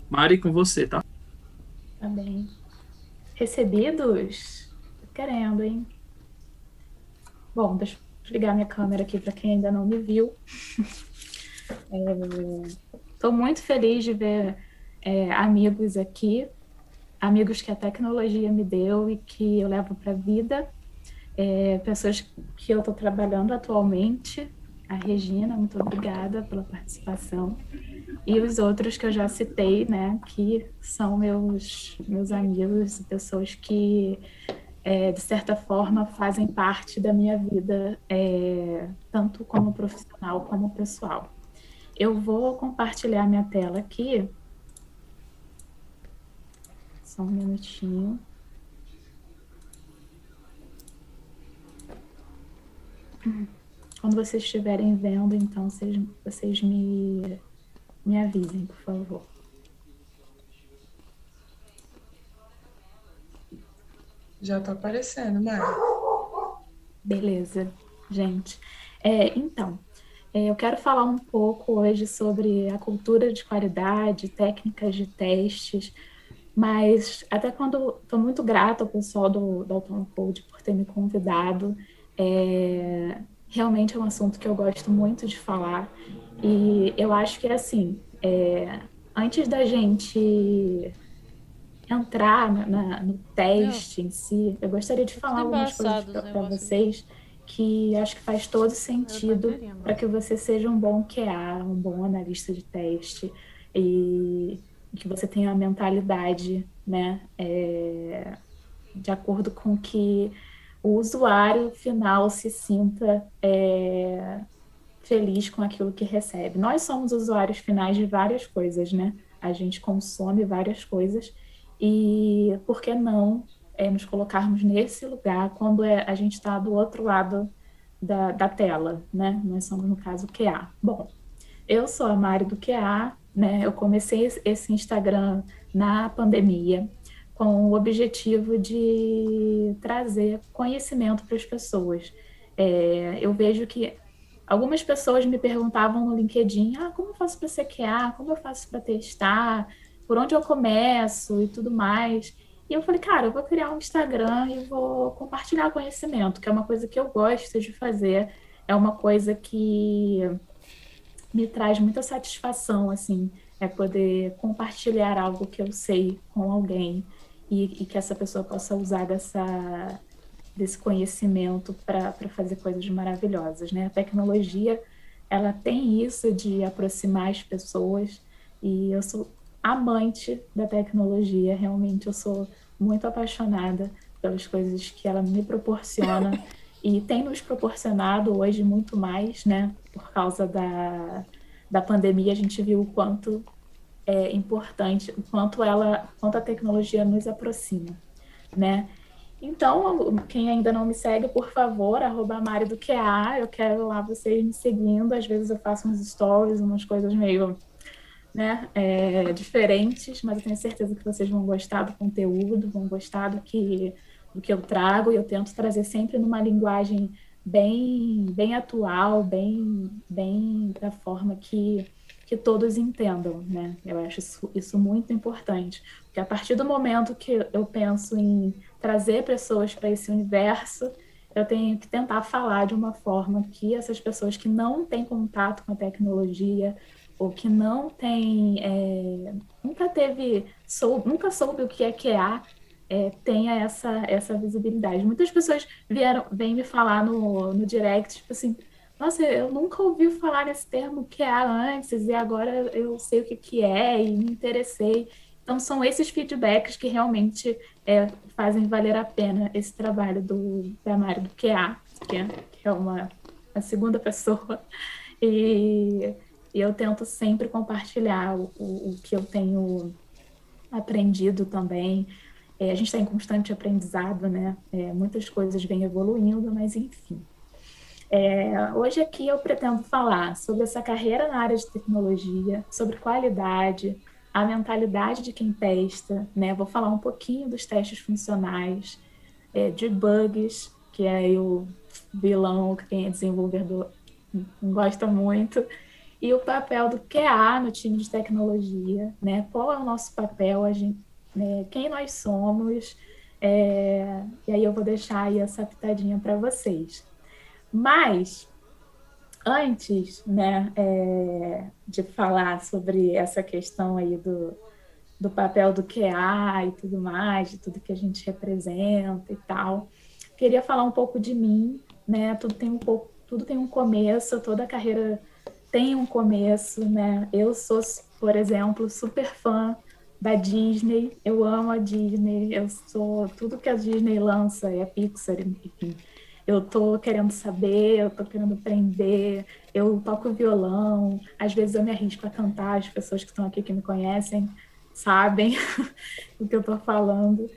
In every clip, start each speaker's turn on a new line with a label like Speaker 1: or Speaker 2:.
Speaker 1: Mari, com você, tá?
Speaker 2: Tá bem. Recebidos? Tô querendo, hein? Bom, deixa eu ligar minha câmera aqui para quem ainda não me viu. Estou muito feliz de ver amigos aqui, amigos que a tecnologia me deu e que eu levo para a vida, pessoas que eu estou trabalhando atualmente. A Regina, muito obrigada pela participação. E os outros que eu já citei, né, que são meus amigos, pessoas que de certa forma, fazem parte da minha vida, tanto como profissional como pessoal. Eu vou compartilhar minha tela aqui, só um minutinho. Quando vocês estiverem vendo, então, vocês me avisem, por favor.
Speaker 3: Já tá aparecendo, Mari.
Speaker 2: Beleza, gente. Então, eu quero falar um pouco hoje sobre a cultura de qualidade, técnicas de testes, mas até quando estou muito grata ao pessoal do Autônomo Code por ter me convidado. Realmente é um assunto que eu gosto muito de falar e eu acho que é assim, antes da gente entrar no
Speaker 4: Meu,
Speaker 2: teste em si, eu gostaria de
Speaker 4: tá
Speaker 2: falar
Speaker 4: tudo
Speaker 2: algumas coisas
Speaker 4: embaçado os
Speaker 2: para
Speaker 4: negócios aqui.
Speaker 2: vocês que acho que faz todo
Speaker 4: Era
Speaker 2: sentido
Speaker 4: bateria,
Speaker 2: para
Speaker 4: mas.
Speaker 2: que você seja um bom QA, um bom analista de teste e que você tenha uma mentalidade, né, de acordo com que o usuário final se sinta feliz com aquilo que recebe. Nós somos usuários finais de várias coisas, né? A gente consome várias coisas e por que não nos colocarmos nesse lugar quando a gente está do outro lado da tela, né? Nós somos, no caso, o QA. Bom, eu sou a Mari do QA, né? Eu comecei esse Instagram na pandemia com o objetivo de trazer conhecimento para as pessoas. Eu vejo que algumas pessoas me perguntavam no LinkedIn, como eu faço para ser QA? Como eu faço para testar? Por onde eu começo e tudo mais. E eu falei, cara, eu vou criar um Instagram e vou compartilhar conhecimento, que é uma coisa que eu gosto de fazer, é uma coisa que me traz muita satisfação, assim, é poder compartilhar algo que eu sei com alguém e que essa pessoa possa usar desse conhecimento para fazer coisas maravilhosas, né? A tecnologia, ela tem isso de aproximar as pessoas e eu sou amante da tecnologia, realmente eu sou muito apaixonada pelas coisas que ela me proporciona e tem nos proporcionado hoje muito mais, né? Por causa da pandemia, a gente viu o quanto é importante, quanto a tecnologia nos aproxima, né? Então, quem ainda não me segue, por favor, @Mari do QA, eu quero lá vocês me seguindo. Às vezes eu faço uns stories, umas coisas meio, né, diferentes, mas eu tenho certeza que vocês vão gostar do conteúdo, vão gostar do que eu trago, e eu tento trazer sempre numa linguagem bem atual, bem da forma que todos entendam, né? Eu acho isso muito importante, porque a partir do momento que eu penso em trazer pessoas para esse universo, eu tenho que tentar falar de uma forma que essas pessoas que não têm contato com a tecnologia ou que não tem, nunca soube o que é QA, tenha essa visibilidade. Muitas pessoas vêm me falar no direct, tipo assim, nossa, eu nunca ouvi falar nesse termo QA antes e agora eu sei o que é e me interessei. Então, são esses feedbacks que realmente fazem valer a pena esse trabalho da Mari do QA, que é uma segunda pessoa. E, e eu tento sempre compartilhar o que eu tenho aprendido também. A gente está em constante aprendizado, né? Muitas coisas vêm evoluindo, mas enfim. Hoje aqui eu pretendo falar sobre essa carreira na área de tecnologia, sobre qualidade, a mentalidade de quem testa, né? Vou falar um pouquinho dos testes funcionais, de bugs, que é o vilão que quem é desenvolvedor gosta muito, e o papel do QA no time de tecnologia, né? Qual é o nosso papel, a gente, né? Quem nós somos, e aí eu vou deixar aí essa pitadinha para vocês. Mas antes, né, de falar sobre essa questão aí do papel do QA e tudo mais, de tudo que a gente representa e tal, queria falar um pouco de mim, né? Tudo tem um começo, toda carreira tem um começo, né? Eu sou, por exemplo, super fã da Disney, eu amo a Disney, eu sou tudo que a Disney lança, é a Pixar, enfim. Eu tô querendo saber, eu tô querendo aprender, eu toco violão, às vezes eu me arrisco a cantar, as pessoas que estão aqui que me conhecem sabem o que eu tô falando.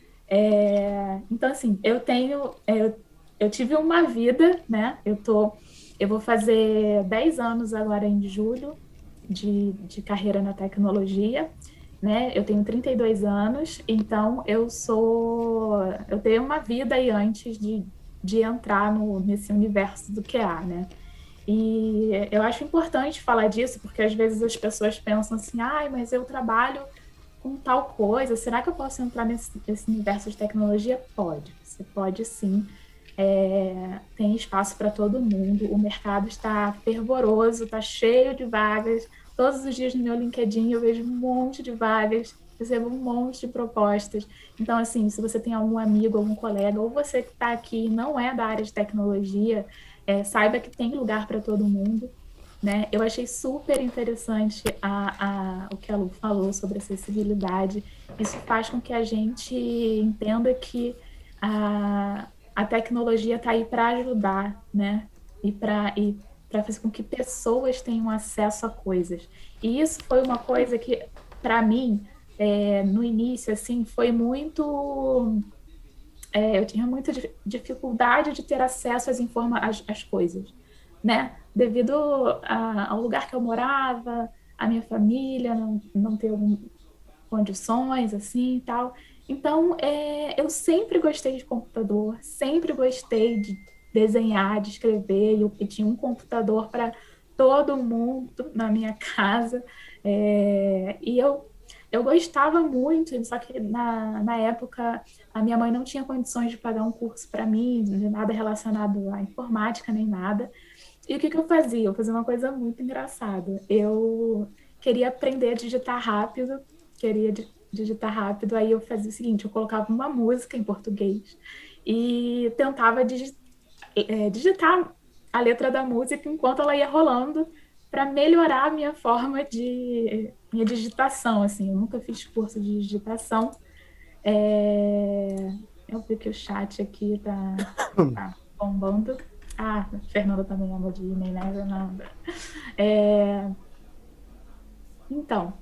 Speaker 2: Então, assim, eu tive uma vida, né? Eu vou fazer 10 anos agora em julho de carreira na tecnologia, né? Eu tenho 32 anos, então eu tenho uma vida aí antes de entrar nesse universo do QA, né? E eu acho importante falar disso, porque às vezes as pessoas pensam assim, ai, mas eu trabalho com tal coisa, será que eu posso entrar nesse universo de tecnologia? Pode, você pode sim. Tem espaço para todo mundo, o mercado está fervoroso, está cheio de vagas. Todos os dias no meu LinkedIn eu vejo um monte de vagas, recebo um monte de propostas. Então, assim, se você tem algum amigo, algum colega, ou você que está aqui e não é da área de tecnologia, saiba que tem lugar para todo mundo. Né? Eu achei super interessante o que a Lu falou sobre acessibilidade. Isso faz com que a gente entenda que a tecnologia está aí para ajudar, né? E para fazer com que pessoas tenham acesso a coisas. E isso foi uma coisa que, para mim, no início, assim, foi muito. Eu tinha muita dificuldade de ter acesso às coisas, né? Devido ao lugar que eu morava, a minha família não ter condições assim e tal. Então, eu sempre gostei de computador, sempre gostei de desenhar, de escrever. Eu tinha um computador para todo mundo na minha casa. E eu gostava muito, só que na época a minha mãe não tinha condições de pagar um curso para mim, de nada relacionado à informática nem nada. E o que eu fazia? Eu fazia uma coisa muito engraçada. Eu queria aprender a digitar rápido, digitar rápido, aí eu fazia o seguinte, eu colocava uma música em português e tentava digitar a letra da música enquanto ela ia rolando para melhorar a minha forma de minha digitação, assim. Eu nunca fiz curso de digitação. Eu vi que o chat aqui tá bombando. Ah, a Fernanda também ama de nem né, Fernanda? É, então,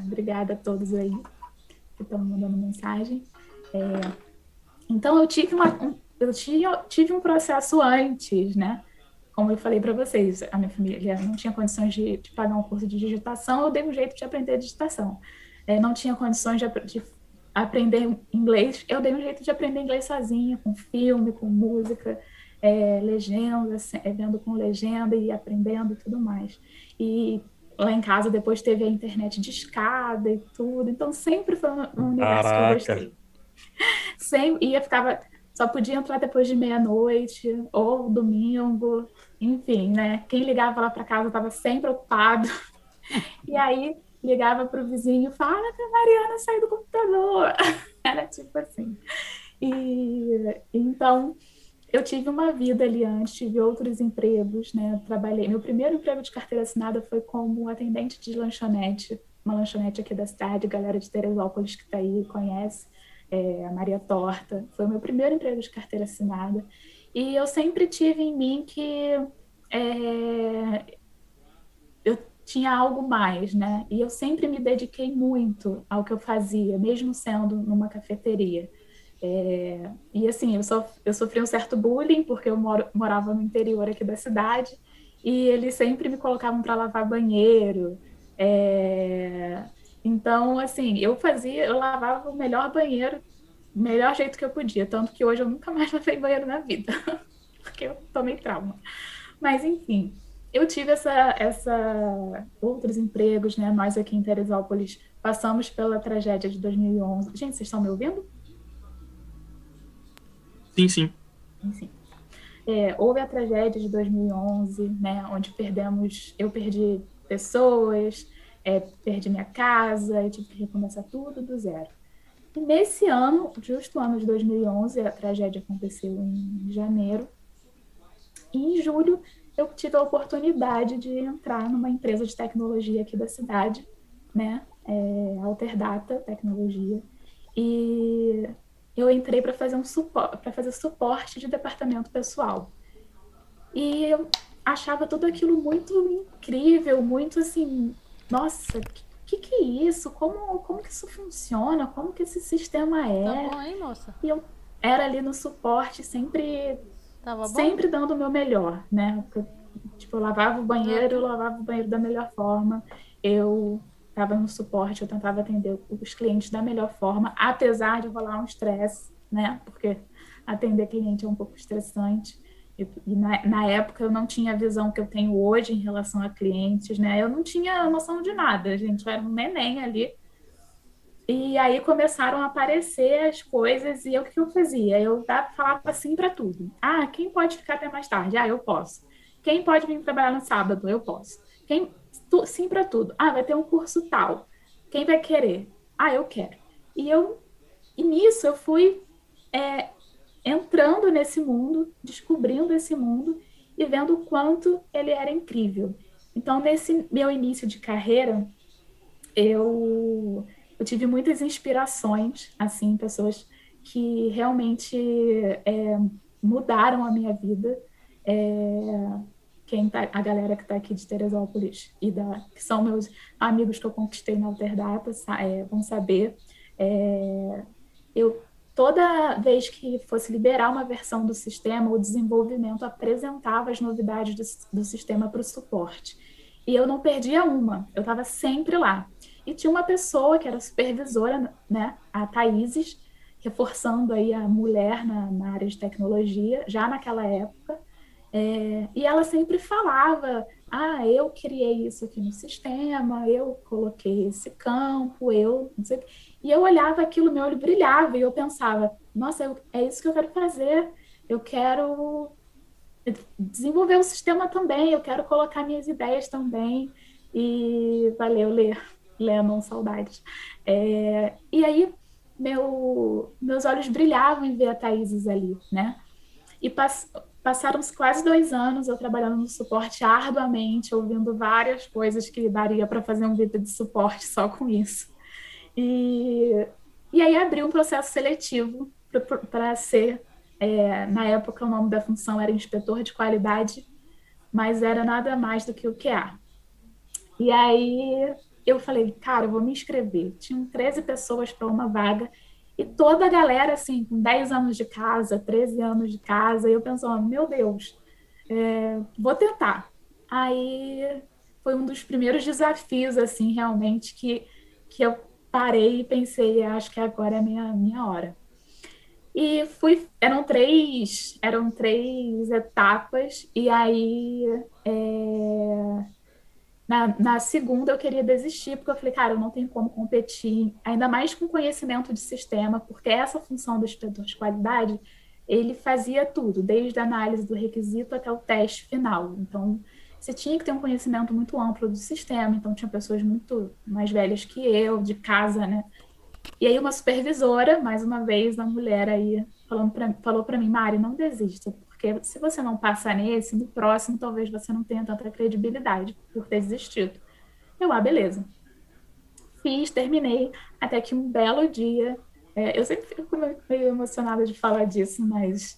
Speaker 2: obrigada a todos aí que estão mandando mensagem. Então, tive um processo antes, né? Como eu falei para vocês, a minha família não tinha condições de pagar um curso de digitação, eu dei um jeito de aprender digitação. Não tinha condições de aprender inglês, eu dei um jeito de aprender inglês sozinha, com filme, com música, legenda, vendo com legenda e aprendendo e tudo mais. E lá em casa depois teve a internet de escada e tudo, então sempre foi um universo que eu
Speaker 1: Caraca.
Speaker 2: gostei. Sempre só podia entrar depois de meia-noite ou domingo, enfim, né? Quem ligava lá para casa estava sempre ocupado. E aí ligava para o vizinho, fala que a Mariana saiu do computador. Era tipo assim. Então eu tive uma vida ali antes, tive outros empregos, né? Trabalhei. Meu primeiro emprego de carteira assinada foi como atendente de lanchonete, uma lanchonete aqui da cidade, galera de Teresópolis que está aí conhece, a Maria Torta. Foi o meu primeiro emprego de carteira assinada. E eu sempre tive em mim que eu tinha algo mais, né? E eu sempre me dediquei muito ao que eu fazia, mesmo sendo numa cafeteria. E assim, eu sofri um certo bullying, porque eu morava no interior aqui da cidade, e eles sempre me colocavam para lavar banheiro. Então, assim, eu lavava o melhor banheiro, o melhor jeito que eu podia, tanto que hoje eu nunca mais lavei banheiro na vida, porque eu tomei trauma. Mas, enfim, eu tive outros empregos, né? Nós aqui em Teresópolis passamos pela tragédia de 2011. Gente, vocês estão me ouvindo?
Speaker 1: Sim, sim.
Speaker 2: Enfim. Houve a tragédia de 2011, né? Onde eu perdi pessoas, perdi minha casa, eu tive que recomeçar tudo do zero. E nesse ano, justo o ano de 2011, a tragédia aconteceu em janeiro, e em julho eu tive a oportunidade de entrar numa empresa de tecnologia aqui da cidade, né? Alterdata Tecnologia. E eu entrei para fazer para fazer suporte de departamento pessoal. E eu achava tudo aquilo muito incrível, muito assim, nossa, que é isso? Como que isso funciona? Como que esse sistema
Speaker 4: Tá
Speaker 2: é?
Speaker 4: bom, hein, moça?
Speaker 2: E eu era ali no suporte,
Speaker 4: Tava bom?
Speaker 2: sempre dando o meu melhor, né? Porque, tipo, eu lavava o banheiro, eu lavava o banheiro da melhor forma. Eu estava no suporte, eu tentava atender os clientes da melhor forma, apesar de rolar um estresse, né? Porque atender cliente é um pouco estressante. Na época eu não tinha a visão que eu tenho hoje em relação a clientes, né? Eu não tinha noção de nada, gente. Eu era um neném ali. E aí começaram a aparecer as coisas e o que eu fazia? Eu falava sim para tudo. Ah, quem pode ficar até mais tarde? Ah, eu posso. Quem pode vir trabalhar no sábado? Eu posso. Sim para tudo. Ah, vai ter um curso tal. Quem vai querer? Ah, eu quero. E nisso eu fui é, entrando nesse mundo, descobrindo esse mundo e vendo o quanto ele era incrível. Então, nesse meu início de carreira, eu tive muitas inspirações, assim, pessoas que realmente é, mudaram a minha vida. É, a galera que está aqui de Teresópolis que são meus amigos que eu conquistei na Alterdata, vão saber. É, eu Toda vez que fosse liberar uma versão do sistema, o desenvolvimento apresentava as novidades do sistema para o suporte. E eu não perdia uma, eu estava sempre lá. E tinha uma pessoa que era supervisora, né, a Thaíses, reforçando aí a mulher na área de tecnologia, já naquela época. E ela sempre falava: ah, eu criei isso aqui no sistema, eu coloquei esse campo, eu não sei o quê. E eu olhava aquilo, meu olho brilhava, e eu pensava: nossa, é isso que eu quero fazer, eu quero desenvolver o sistema também, eu quero colocar minhas ideias também. E valeu, Lennon, saudades. E aí, meus olhos brilhavam em ver a Thaíses ali, né? E passaram-se quase 2 anos eu trabalhando no suporte arduamente, ouvindo várias coisas que daria para fazer um vídeo de suporte só com isso. E, e aí abri um processo seletivo para ser, na época o nome da função era inspetor de qualidade, mas era nada mais do que o QA. E aí eu falei, cara, eu vou me inscrever. Tinham 13 pessoas para uma vaga, e toda a galera, assim, com 10 anos de casa, 13 anos de casa, e eu pensando, meu Deus, vou tentar. Aí foi um dos primeiros desafios, assim, realmente, que eu parei e pensei, acho que agora é a minha hora. E eram três etapas, e aí na segunda eu queria desistir, porque eu falei, cara, eu não tenho como competir, ainda mais com conhecimento de sistema, porque essa função do inspetor de qualidade, ele fazia tudo, desde a análise do requisito até o teste final. Então, você tinha que ter um conhecimento muito amplo do sistema, então tinha pessoas muito mais velhas que eu, de casa, né? E aí uma supervisora, mais uma vez, uma mulher aí, falou para mim, Mari, não desista, porque se você não passar nesse, no próximo talvez você não tenha tanta credibilidade por ter desistido. Beleza. Fiz, terminei, até que um belo dia, eu sempre fico meio emocionada de falar disso, mas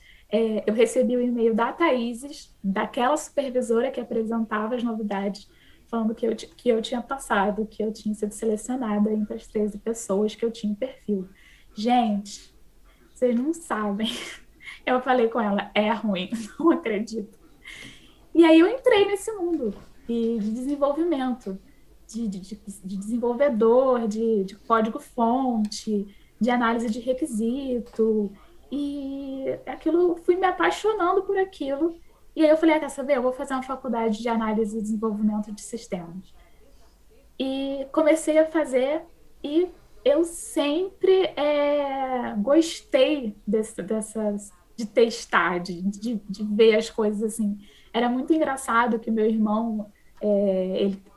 Speaker 2: eu recebi o e-mail da Thaíses, daquela supervisora que apresentava as novidades, falando que eu tinha passado, que eu tinha sido selecionada entre as 13 pessoas que eu tinha perfil. Gente, vocês não sabem. Eu falei com ela, é ruim, não acredito. E aí eu entrei nesse mundo de desenvolvimento, de desenvolvedor, de código-fonte, de análise de requisito. E fui me apaixonando por aquilo. E aí eu falei, quer saber? Eu vou fazer uma faculdade de análise e desenvolvimento de sistemas. E comecei a fazer e eu sempre gostei de testar, de ver as coisas assim. Era muito engraçado que meu irmão,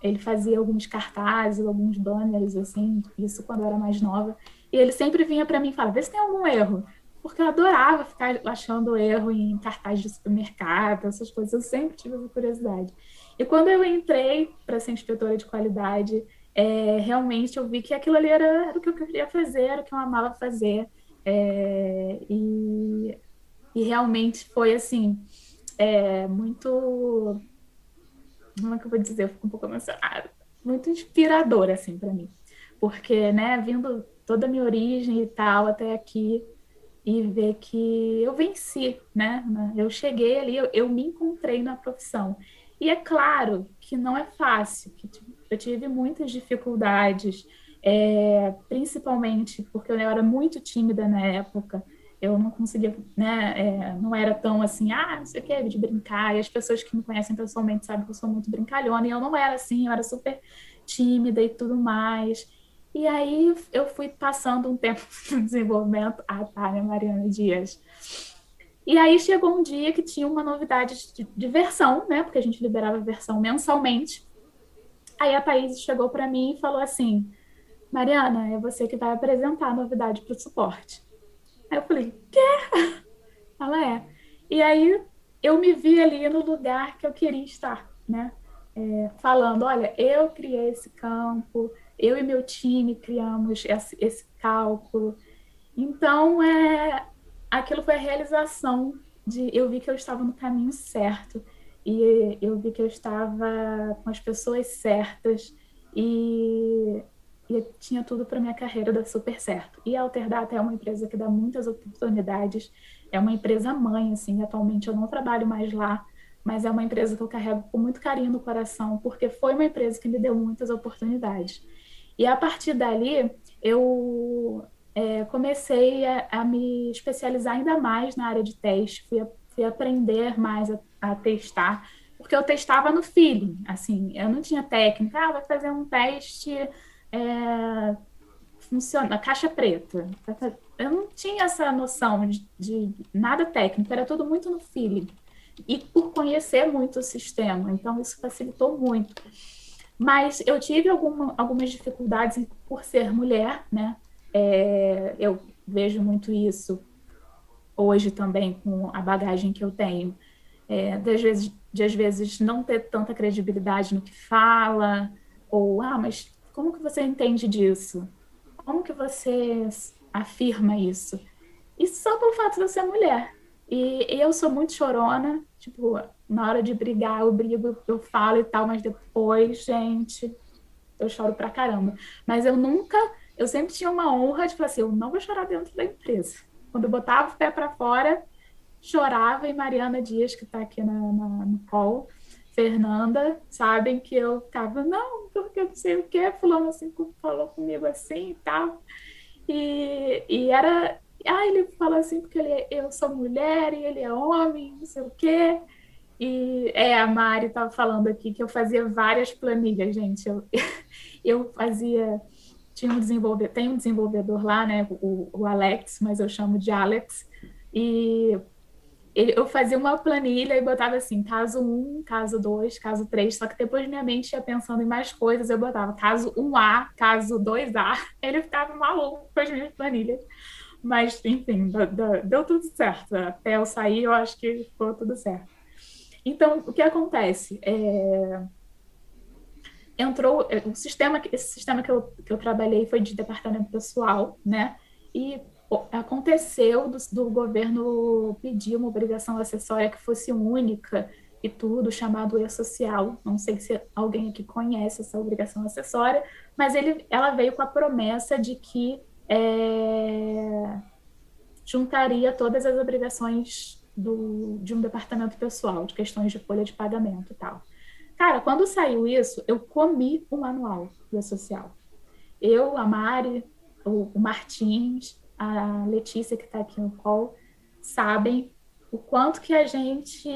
Speaker 2: ele fazia alguns cartazes, alguns banners, assim, isso quando eu era mais nova, e ele sempre vinha para mim e falava, vê se tem algum erro, porque eu adorava ficar achando erro em cartaz de supermercado, essas coisas, eu sempre tive essa curiosidade. E quando eu entrei para ser inspetora de qualidade, realmente eu vi que aquilo ali era o que eu queria fazer, era o que eu amava fazer. É, e, e realmente foi assim, muito. Como é que eu vou dizer? Eu fico um pouco emocionada. Muito inspirador, assim, para mim. Porque, né, vindo toda a minha origem e tal até aqui, e ver que eu venci, né? Eu cheguei ali, eu me encontrei na profissão. E é claro que não é fácil, que eu tive muitas dificuldades, principalmente porque eu era muito tímida na época, eu não conseguia, né? Não era tão assim, não sei o que, de brincar. E as pessoas que me conhecem pessoalmente sabem que eu sou muito brincalhona, e eu não era assim, eu era super tímida e tudo mais. E aí eu fui passando um tempo no desenvolvimento, Tânia Mariana Dias. E aí chegou um dia que tinha uma novidade de versão, né? Porque a gente liberava a versão mensalmente. Aí a Thaís chegou para mim e falou assim: Mariana, é você que vai apresentar a novidade para o suporte. Aí eu falei: quê? Ela é. E aí eu me vi ali no lugar que eu queria estar, né? Falando, olha, eu criei esse campo, eu e meu time criamos esse cálculo. Então, aquilo foi a realização eu vi que eu estava no caminho certo e eu vi que eu estava com as pessoas certas e, e tinha tudo para minha carreira dar super certo. E a Alterdata é uma empresa que dá muitas oportunidades, é uma empresa mãe, assim, atualmente eu não trabalho mais lá, mas é uma empresa que eu carrego com muito carinho no coração, porque foi uma empresa que me deu muitas oportunidades. E a partir dali, eu comecei a me especializar ainda mais na área de teste, fui aprender mais a testar, porque eu testava no feeling, assim, eu não tinha técnica, vai fazer um teste, funciona, caixa preta. Eu não tinha essa noção de nada técnico, era tudo muito no feeling. E por conhecer muito o sistema, então isso facilitou muito. Mas eu tive algumas dificuldades por ser mulher, né? Eu vejo muito isso hoje também com a bagagem que eu tenho, às vezes não ter tanta credibilidade no que fala, ou, mas como que você entende disso? Como que você afirma isso? Isso só pelo fato de eu ser mulher. E eu sou muito chorona, tipo, na hora de brigar, eu brigo, eu falo e tal, mas depois, gente, eu choro pra caramba. Mas eu sempre tinha uma honra de falar assim, eu não vou chorar dentro da empresa. Quando eu botava o pé para fora, chorava, e Mariana Dias, que está aqui no call, Fernanda, sabem que eu ficava, não, porque eu não sei o que, fulano assim falou comigo assim e tal. E era, ele fala assim porque eu sou mulher e ele é homem, não sei o quê. E a Mari estava falando aqui que eu fazia várias planilhas, gente. Eu fazia. Tem um desenvolvedor lá, né? O Alex, mas eu chamo de Alex. E eu fazia uma planilha e botava assim, caso 1, caso 2, caso 3, só que depois minha mente ia pensando em mais coisas, eu botava caso 1A, caso 2A, ele ficava maluco com as minhas planilhas. Mas, enfim, deu tudo certo. Até eu sair, eu acho que ficou tudo certo. Então, o que acontece? Entrou esse sistema que eu trabalhei foi de departamento pessoal, né? E aconteceu do governo pedir uma obrigação acessória que fosse única e tudo, chamado e-social. Não sei se alguém aqui conhece essa obrigação acessória, mas ela veio com a promessa de que juntaria todas as obrigações de um departamento pessoal, de questões de folha de pagamento e tal. Cara, quando saiu isso, eu comi o manual do E-Social. Eu, a Mari, o Martins, a Letícia, que está aqui no call, sabem o quanto que a gente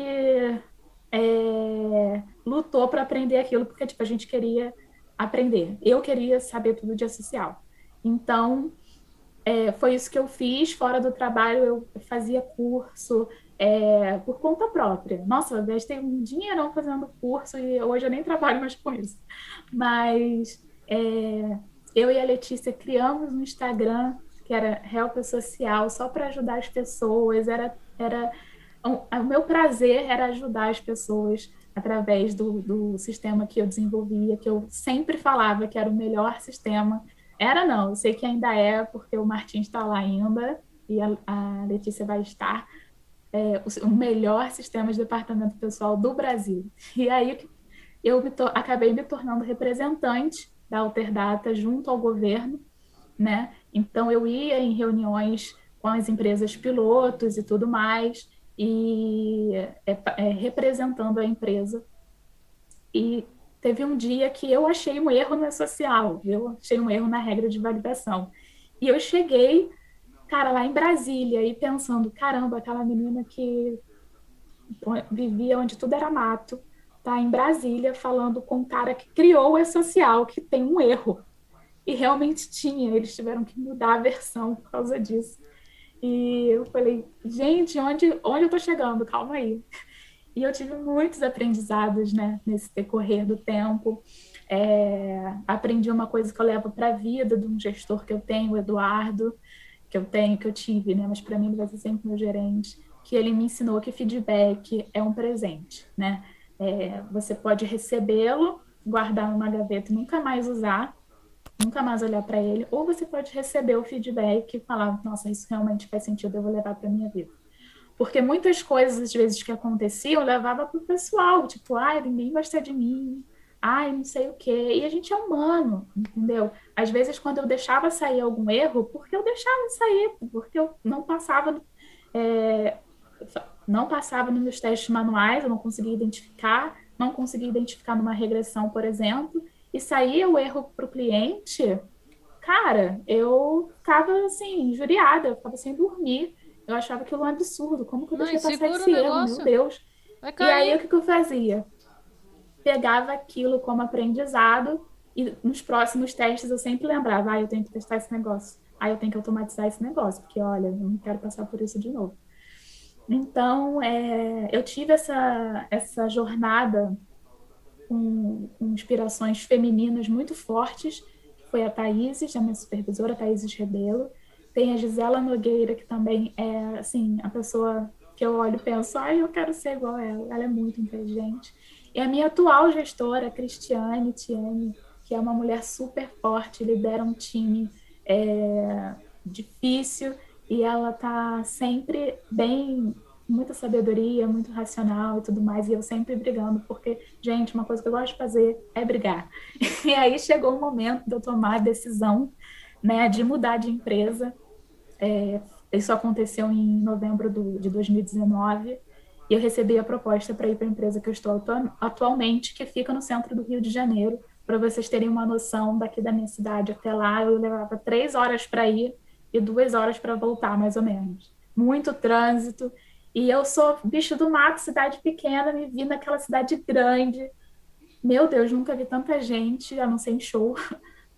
Speaker 2: lutou para aprender aquilo, porque tipo, a gente queria aprender. Eu queria saber tudo de social. Então, foi isso que eu fiz. Fora do trabalho, eu fazia curso por conta própria. Nossa, eu gastei um dinheirão fazendo curso e hoje eu nem trabalho mais com isso. Mas eu e a Letícia criamos um Instagram que era Help Social, só para ajudar as pessoas. O meu prazer era ajudar as pessoas através do sistema que eu desenvolvia, que eu sempre falava que era o melhor sistema. Era não, eu sei que ainda é, porque o Martins está lá ainda, e a Letícia vai estar, o melhor sistema de departamento pessoal do Brasil. E aí acabei me tornando representante da Alterdata junto ao governo, né? Então eu ia em reuniões com as empresas pilotos e tudo mais, e representando a empresa. E teve um dia que eu achei um erro no social, eu achei um erro na regra de validação. E eu cheguei, cara, lá em Brasília, e pensando, caramba, aquela menina que vivia onde tudo era mato, tá em Brasília falando com o cara que criou o E-Social, que tem um erro. E realmente tinha, eles tiveram que mudar a versão por causa disso. E eu falei, gente, onde eu tô chegando? Calma aí. E eu tive muitos aprendizados, né, nesse decorrer do tempo. Aprendi uma coisa que eu levo para a vida de um gestor que eu tenho, o Eduardo, que eu tive, né, mas para mim ele vai ser sempre meu gerente, que ele me ensinou que feedback é um presente, né? Você pode recebê-lo, guardar numa gaveta e nunca mais usar, nunca mais olhar para ele, ou você pode receber o feedback e falar, nossa, isso realmente faz sentido, eu vou levar para minha vida. Porque muitas coisas, às vezes, que aconteciam, eu levava para o pessoal, tipo, ai, ninguém gosta de mim, ai, não sei o quê. E a gente é humano, entendeu? Às vezes, quando eu deixava sair algum erro, porque eu deixava sair, porque eu é, não passava nos meus testes manuais, eu não conseguia identificar numa regressão, por exemplo, e saía o erro para o cliente, cara, eu ficava assim, injuriada, eu ficava sem dormir. Eu achava aquilo um absurdo. Como que eu
Speaker 4: Mãe,
Speaker 2: deixei passar
Speaker 4: segura o
Speaker 2: esse erro? Meu
Speaker 4: negócio.
Speaker 2: Deus.
Speaker 4: Vai
Speaker 2: E aí, o
Speaker 4: cair.
Speaker 2: que que eu fazia? Pegava aquilo como aprendizado e nos próximos testes eu sempre lembrava, eu tenho que testar esse negócio. Eu tenho que automatizar esse negócio, porque, olha, eu não quero passar por isso de novo. Então, eu tive essa jornada com inspirações femininas muito fortes, que foi a Thaíses, a minha supervisora, a Thaíses Rebelo. Tem a Gisela Nogueira, que também é, assim, a pessoa que eu olho e penso, eu quero ser igual a ela é muito inteligente. E a minha atual gestora, a Cristiane Tiene, que é uma mulher super forte, lidera um time difícil, e ela está sempre bem, muita sabedoria, muito racional e tudo mais, e eu sempre brigando, porque, gente, uma coisa que eu gosto de fazer é brigar. E aí chegou o momento de eu tomar a decisão, né, de mudar de empresa. Isso aconteceu em novembro de 2019, e eu recebi a proposta para ir para a empresa que eu estou atualmente, que fica no centro do Rio de Janeiro. Para vocês terem uma noção, daqui da minha cidade até lá, eu levava 3 horas para ir e 2 horas para voltar, mais ou menos. Muito trânsito. E eu sou bicho do mato, cidade pequena, me vi naquela cidade grande. Meu Deus, nunca vi tanta gente, a não ser em show,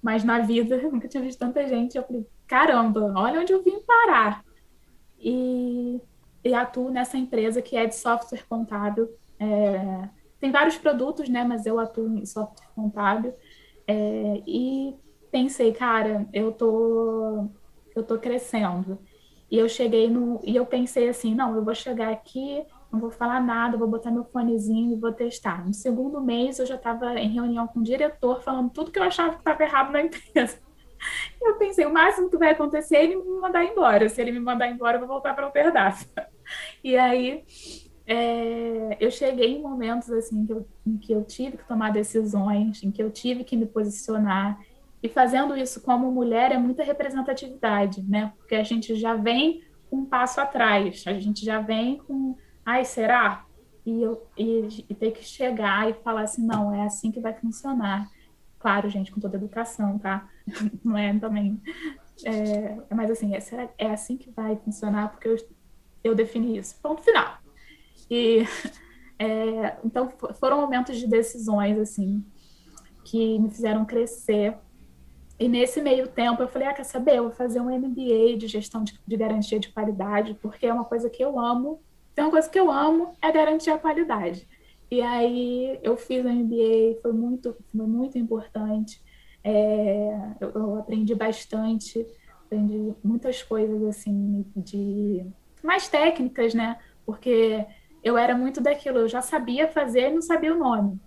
Speaker 2: mas na vida nunca tinha visto tanta gente. Eu falei, caramba, olha onde eu vim parar. E, e atuo nessa empresa que é de software contábil. Tem vários produtos, né? Mas eu atuo em software contábil. E pensei, cara, eu tô crescendo. E eu pensei assim, não, eu vou chegar aqui, não vou falar nada, vou botar meu fonezinho e vou testar. No segundo mês, eu já estava em reunião com o diretor, falando tudo que eu achava que estava errado na empresa. Eu pensei, o máximo que vai acontecer é ele me mandar embora. Se ele me mandar embora, eu vou voltar para o pedaço. E aí, eu cheguei em momentos assim em que eu tive que tomar decisões, em que eu tive que me posicionar. E fazendo isso como mulher é muita representatividade, né? Porque a gente já vem um passo atrás, a gente já vem com, ai, será? E ter que chegar e falar assim, não, é assim que vai funcionar. Claro, gente, com toda educação, tá? Não é também. Mas assim, é assim que vai funcionar, porque eu defini isso. Ponto final. E Então, foram momentos de decisões, assim, que me fizeram crescer. E nesse meio tempo, eu falei, quer saber? Eu vou fazer um MBA de gestão de garantia de qualidade, porque é uma coisa que eu amo. Tem uma coisa que eu amo, é garantir a qualidade. E aí, eu fiz o MBA, foi muito importante. Eu aprendi bastante, aprendi muitas coisas, assim, mais técnicas, né? Porque eu era muito daquilo, eu já sabia fazer e não sabia o nome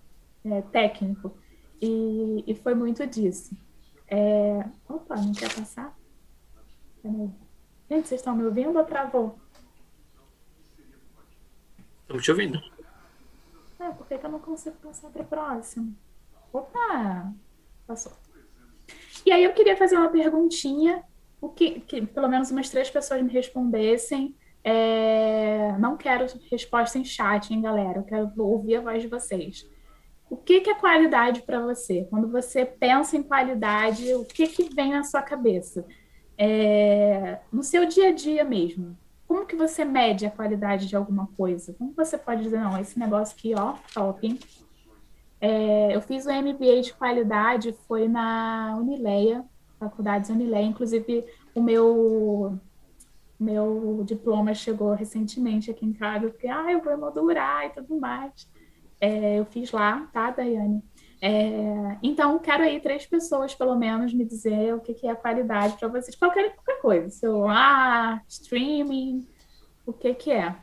Speaker 2: técnico. E foi muito disso. Opa, não quer passar? Peraí. Gente, vocês estão me ouvindo ou travou?
Speaker 1: Estamos te ouvindo.
Speaker 2: Por que eu não consigo passar para o próximo? Opa! Passou. E aí eu queria fazer uma perguntinha, que pelo menos umas 3 pessoas me respondessem. Não quero resposta em chat, hein, galera? Eu quero ouvir a voz de vocês. O que é qualidade para você? Quando você pensa em qualidade, o que vem na sua cabeça? No seu dia a dia mesmo, como que você mede a qualidade de alguma coisa? Como você pode dizer, não, esse negócio aqui, ó, top, hein? Eu fiz o MBA de qualidade, foi na Unileia, Faculdades Unileia, inclusive o meu diploma chegou recentemente aqui em casa, eu fiquei, eu vou emoldurar e tudo mais. Eu fiz lá, tá, Daiane? Então, quero aí 3 pessoas, pelo menos, me dizer o que é a qualidade para vocês. Qualquer coisa. Celular, streaming, o que é?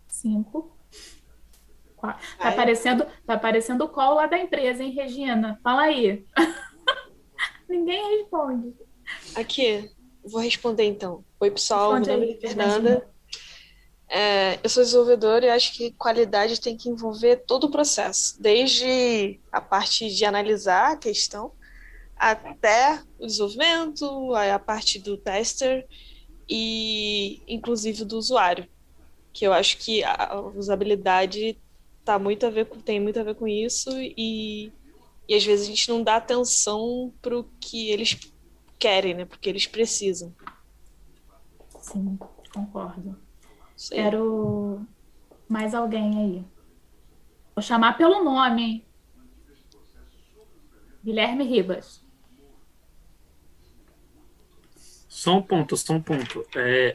Speaker 2: 5. 4. Tá aparecendo o call lá da empresa, hein, Regina? Fala aí. Ninguém responde.
Speaker 5: Aqui, vou responder então. Oi, pessoal,
Speaker 2: Responde
Speaker 5: meu nome é Fernanda. Eu sou desenvolvedora e acho que qualidade tem que envolver todo o processo, desde a parte de analisar a questão, até o desenvolvimento, a parte do tester e inclusive do usuário, que eu acho que a usabilidade tem muito a ver com isso e às vezes a gente não dá atenção para o que eles querem, né? Porque eles precisam.
Speaker 2: Sim, concordo.
Speaker 5: Sim.
Speaker 2: Quero mais alguém aí. Vou chamar pelo nome, hein? Guilherme Ribas.
Speaker 1: Só um ponto.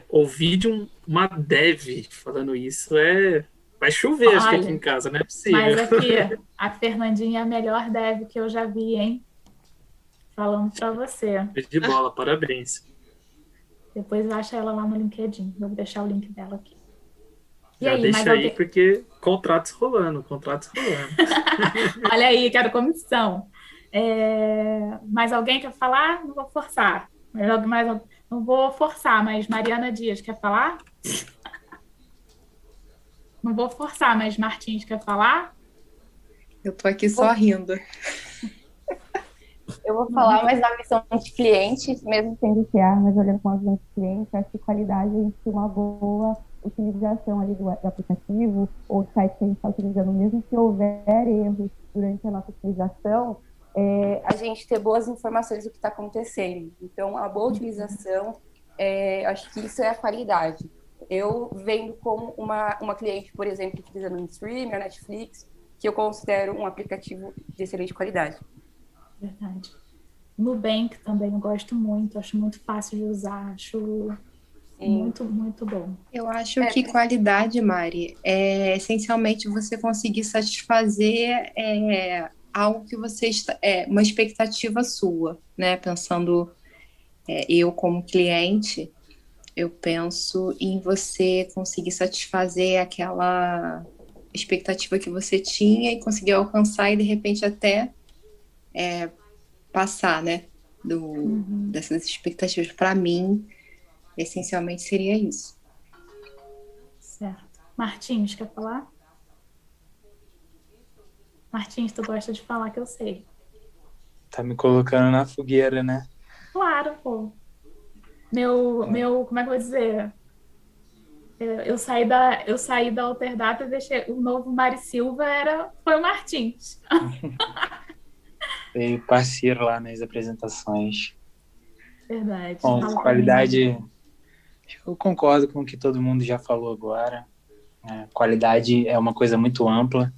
Speaker 1: Ouvir de uma dev falando isso vai chover, acho que aqui em casa, não é possível.
Speaker 2: Mas aqui, a Fernandinha é a melhor dev que eu já vi, hein? Falando pra você.
Speaker 1: De bola, parabéns.
Speaker 2: Depois acha ela lá no LinkedIn. Vou deixar o link dela aqui. E
Speaker 1: já
Speaker 2: aí,
Speaker 1: deixa
Speaker 2: mais
Speaker 1: aí,
Speaker 2: alguém?
Speaker 1: porque contratos rolando.
Speaker 2: Olha aí, quero comissão. Mais alguém quer falar? Não vou forçar. Não vou forçar, mas Mariana Dias quer falar? Não vou forçar, mas Martins quer falar?
Speaker 3: Eu tô aqui só rindo.
Speaker 6: Eu vou falar mais da visão de cliente, mesmo sem iniciar, mas olhando com a visão de cliente, acho que qualidade a gente tem uma boa utilização ali do aplicativo ou do site que a gente está utilizando, mesmo se houver erros durante a nossa utilização, a gente ter boas informações do que está acontecendo. Então, a boa utilização, acho que isso é a qualidade. Eu vendo como uma cliente, por exemplo, utilizando um streaming, a Netflix, que eu considero um aplicativo de excelente qualidade.
Speaker 2: Verdade. Nubank também eu gosto muito, acho muito fácil de usar, acho muito, muito bom.
Speaker 3: Eu acho que qualidade, Mari, é essencialmente você conseguir satisfazer algo que você está, uma expectativa sua, né? Pensando, eu como cliente, eu penso em você conseguir satisfazer aquela expectativa que você tinha e conseguir alcançar e de repente até passar, né? Dessas expectativas. Para mim, essencialmente seria isso.
Speaker 2: Certo. Martins, quer falar? Martins, tu gosta de falar que eu sei.
Speaker 7: Tá me colocando na fogueira, né?
Speaker 2: Claro, pô. Meu, como é que eu vou dizer? Eu saí da Alterdata e deixei o novo Mari Silva foi o Martins.
Speaker 7: Foi parceiro lá nas apresentações.
Speaker 2: Verdade.
Speaker 7: Bom, qualidade, Eu concordo com o que todo mundo já falou agora. Qualidade é uma coisa muito ampla.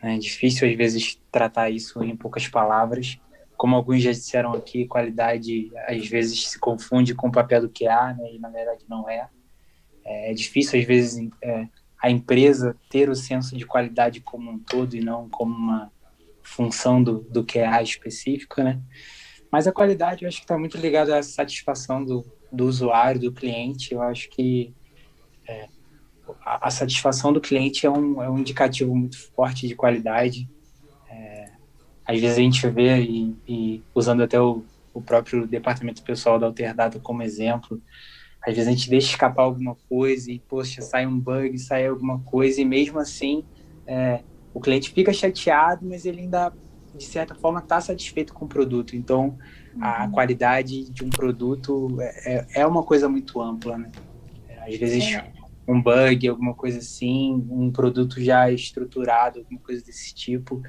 Speaker 7: É difícil, às vezes, tratar isso em poucas palavras. Como alguns já disseram aqui, qualidade, às vezes, se confunde com o papel do QA, né? E, na verdade, não é. É difícil, às vezes, a empresa ter o senso de qualidade como um todo e não como uma função do QA específico, né? Mas a qualidade, eu acho que está muito ligada à satisfação do usuário, do cliente. Eu acho que a satisfação do cliente é um indicativo muito forte de qualidade. Às vezes a gente vê, e usando até o próprio departamento pessoal da Alterdata como exemplo, às vezes a gente deixa escapar alguma coisa e, poxa, sai um bug, sai alguma coisa, e mesmo assim o cliente fica chateado, mas ele ainda, de certa forma, está satisfeito com o produto. Então, a qualidade de um produto é uma coisa muito ampla, né? Às vezes um bug, alguma coisa assim, um produto já estruturado, alguma coisa desse tipo,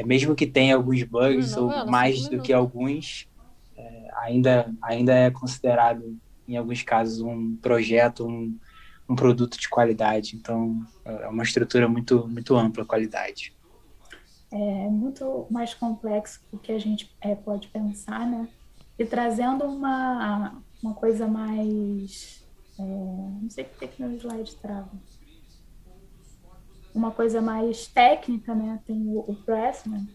Speaker 7: mesmo que tenha alguns bugs ou mais do que alguns, ainda é considerado, em alguns casos, um projeto, um produto de qualidade. Então, é uma estrutura muito, muito ampla a qualidade.
Speaker 2: É muito mais complexo do que a gente pode pensar, né? E trazendo uma coisa mais... não sei por que meu slide trava. Uma coisa mais técnica, né? Tem o Pressman,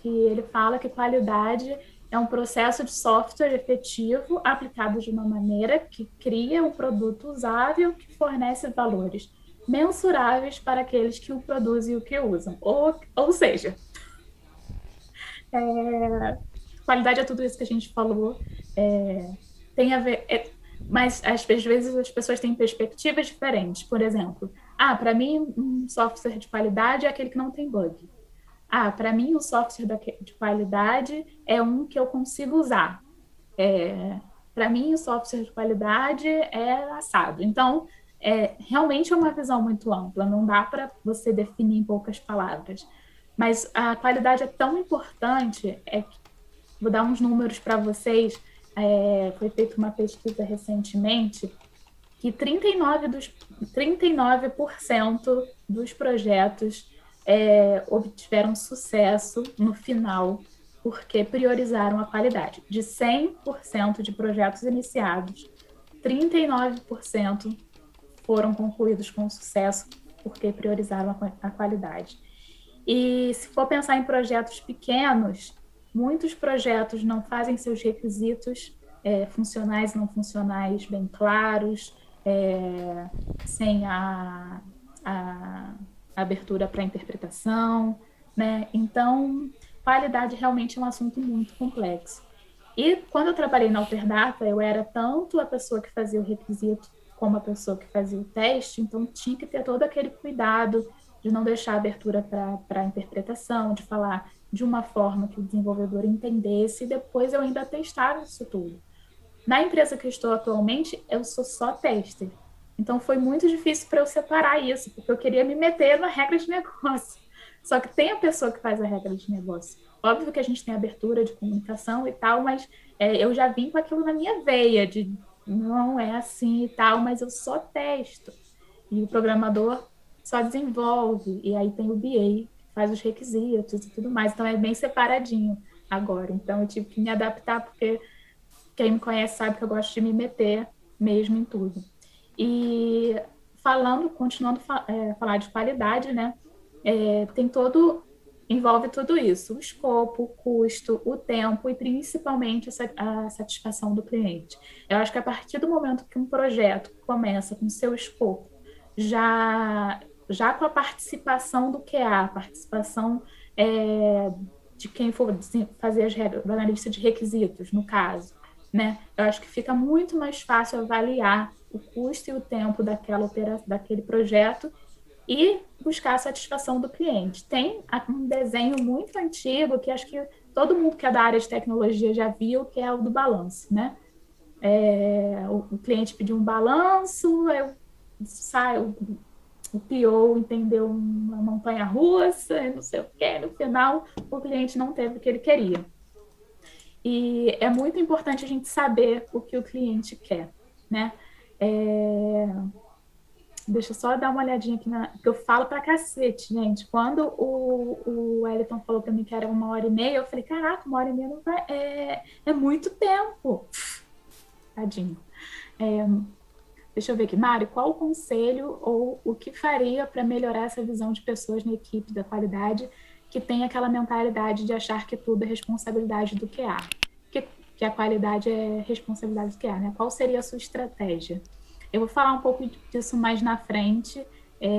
Speaker 2: que ele fala que qualidade é um processo de software efetivo aplicado de uma maneira que cria um produto usável que fornece valores mensuráveis para aqueles que o produzem e o que usam. Ou seja, qualidade é tudo isso que a gente falou. Tem a ver... mas às vezes as pessoas têm perspectivas diferentes. Por exemplo, para mim um software de qualidade é aquele que não tem bug. Para mim o software de qualidade é um que eu consigo usar. Para mim o software de qualidade é assado. Então, realmente é uma visão muito ampla, não dá para você definir em poucas palavras. Mas a qualidade é tão importante, vou dar uns números para vocês. Foi feita uma pesquisa recentemente que 39% dos projetos obtiveram sucesso no final porque priorizaram a qualidade. De 100% de projetos iniciados, 39% foram concluídos com sucesso porque priorizaram a qualidade. E se for pensar em projetos pequenos, muitos projetos não fazem seus requisitos funcionais e não funcionais bem claros, sem a abertura para interpretação, né? Então, qualidade realmente é um assunto muito complexo. E quando eu trabalhei na Alterdata, eu era tanto a pessoa que fazia o requisito como a pessoa que fazia o teste, então tinha que ter todo aquele cuidado de não deixar abertura para interpretação, de falar de uma forma que o desenvolvedor entendesse, e depois eu ainda testava isso tudo. Na empresa que eu estou atualmente, eu sou só tester. Então, foi muito difícil para eu separar isso, porque eu queria me meter na regra de negócio. Só que tem a pessoa que faz a regra de negócio. Óbvio que a gente tem abertura de comunicação e tal, mas eu já vim com aquilo na minha veia, de não é assim e tal, mas eu só testo. E o programador só desenvolve. E aí tem o BA, que faz os requisitos e tudo mais. Então, é bem separadinho agora. Então, eu tive que me adaptar, porque quem me conhece sabe que eu gosto de me meter mesmo em tudo. E continuando a falar de qualidade, né? Envolve tudo isso: o escopo, o custo, o tempo e principalmente a satisfação do cliente. Eu acho que a partir do momento que um projeto começa com seu escopo, já com a participação do QA, a participação de quem for fazer as regras, do analista de requisitos, no caso, né? Eu acho que fica muito mais fácil avaliar o custo e o tempo daquele projeto e buscar a satisfação do cliente. Tem um desenho muito antigo que acho que todo mundo que é da área de tecnologia já viu, que é o do balanço, né? O cliente pediu um balanço, o PO entendeu uma montanha-russa, não sei o quê, no final o cliente não teve o que ele queria. E é muito importante a gente saber o que o cliente quer, né? Deixa eu só dar uma olhadinha aqui, que eu falo pra cacete, gente. Quando o Wellington falou pra mim que era 1h30, eu falei, caraca, 1h30 não vai, é muito tempo. Tadinho. Deixa eu ver aqui. Mário, qual o conselho ou o que faria para melhorar essa visão de pessoas na equipe da qualidade que tem aquela mentalidade de achar que tudo é responsabilidade do QA? Que a qualidade é responsabilidade do QA, né? Qual seria a sua estratégia? Eu vou falar um pouco disso mais na frente,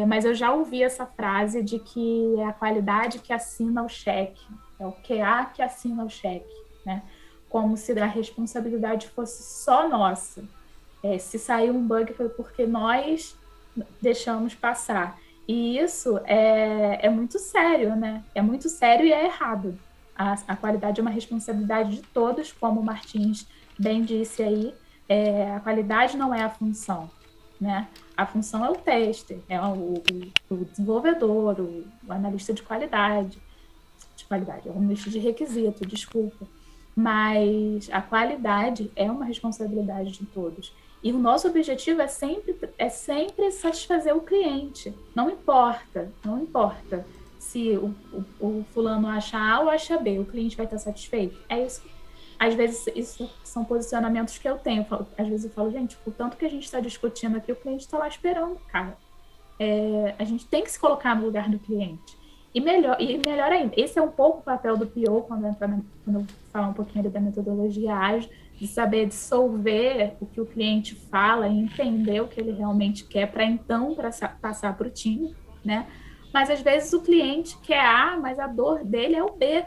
Speaker 2: mas eu já ouvi essa frase de que é a qualidade que assina o cheque, é o QA que assina o cheque, né? Como se a responsabilidade fosse só nossa. Se saiu um bug foi porque nós deixamos passar. E isso é muito sério, né? É muito sério e é errado. A qualidade é uma responsabilidade de todos, como o Martins bem disse aí. A qualidade não é a função, né? A função é o tester, é o desenvolvedor, o analista de qualidade, o analista de requisito, desculpa. Mas a qualidade é uma responsabilidade de todos. E o nosso objetivo é sempre satisfazer o cliente. Não importa se o fulano acha A ou acha B, o cliente vai estar satisfeito. É isso. Às vezes, isso são posicionamentos que eu tenho. Às vezes eu falo, gente, por tanto que a gente está discutindo aqui, o cliente está lá esperando, cara. A gente tem que se colocar no lugar do cliente. E melhor ainda, esse é um pouco o papel do PO, quando eu falar um pouquinho da metodologia ágil, de saber dissolver o que o cliente fala e entender o que ele realmente quer para então passar para o time, né? Mas às vezes o cliente quer A, mas a dor dele é o B.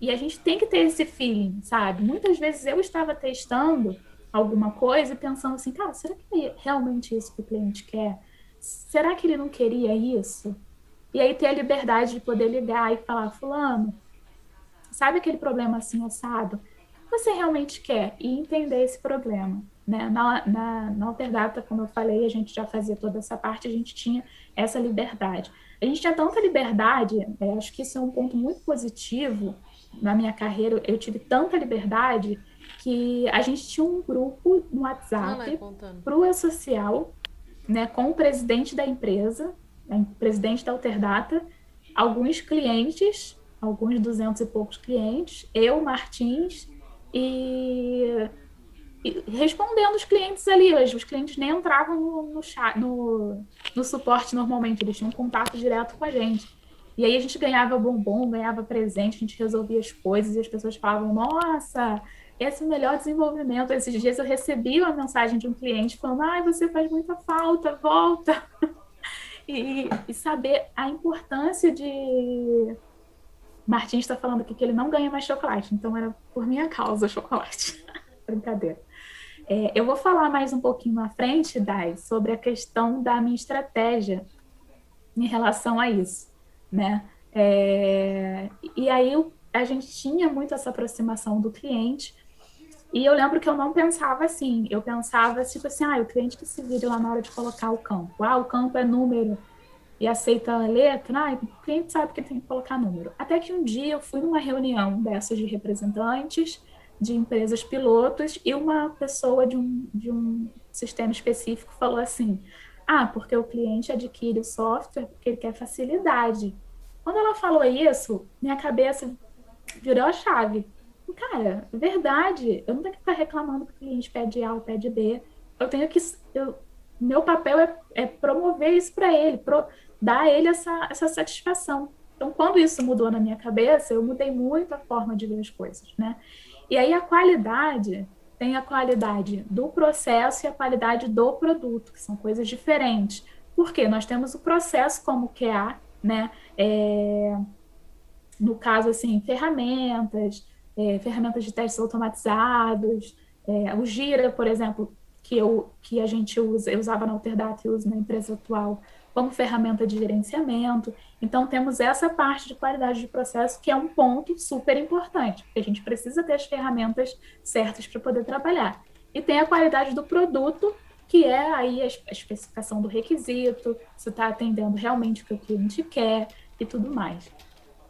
Speaker 2: E a gente tem que ter esse feeling, sabe? Muitas vezes eu estava testando alguma coisa e pensando assim, cara, será que é realmente isso que o cliente quer? Será que ele não queria isso? E aí ter a liberdade de poder ligar e falar, fulano, sabe aquele problema assim assado? O que você realmente quer? E entender esse problema, né? Na Alterdata, como eu falei, a gente já fazia toda essa parte, a gente tinha essa liberdade. A gente tinha tanta liberdade, acho que isso é um ponto muito positivo na minha carreira, eu tive tanta liberdade que a gente tinha um grupo no WhatsApp pro E-Social, né, com o presidente da empresa, o presidente da Alterdata, alguns clientes, alguns 200 e poucos clientes, eu, Martins, e respondendo os clientes ali. Os clientes nem entravam no chat, no suporte normalmente, eles tinham contato direto com a gente. E aí a gente ganhava bombom, ganhava presente, a gente resolvia as coisas e as pessoas falavam, nossa, esse é o melhor desenvolvimento. Esses dias eu recebi uma mensagem de um cliente falando, ai, você faz muita falta, volta. E saber a importância de... Martins está falando aqui que ele não ganha mais chocolate, então era por minha causa chocolate. Brincadeira. Eu vou falar mais um pouquinho na frente, Dai, sobre a questão da minha estratégia em relação a isso, né? E aí a gente tinha muito essa aproximação do cliente, e eu lembro que eu não pensava assim, eu pensava tipo assim, o cliente que se vire lá na hora de colocar o campo, o campo é número, e aceita a letra, o cliente sabe que tem que colocar número. Até que um dia eu fui numa reunião dessas de representantes, de empresas pilotos, e uma pessoa de um sistema específico falou assim, porque o cliente adquire o software porque ele quer facilidade. Quando ela falou isso, minha cabeça virou a chave. Cara, verdade, eu não tenho que ficar reclamando que o cliente pede A ou pede B. Meu papel é promover isso para ele, dar a ele essa satisfação. Então, quando isso mudou na minha cabeça, eu mudei muito a forma de ver as coisas, né? E aí a qualidade tem a qualidade do processo e a qualidade do produto, que são coisas diferentes. Por quê? Nós temos o processo como QA, né? No caso, assim, ferramentas de testes automatizados, o Gira, por exemplo, que a gente usa, eu usava na Alterdata e uso na empresa atual como ferramenta de gerenciamento. Então, temos essa parte de qualidade de processo, que é um ponto super importante, porque a gente precisa ter as ferramentas certas para poder trabalhar. E tem a qualidade do produto, que é aí a especificação do requisito, se está atendendo realmente o que o cliente quer e tudo mais.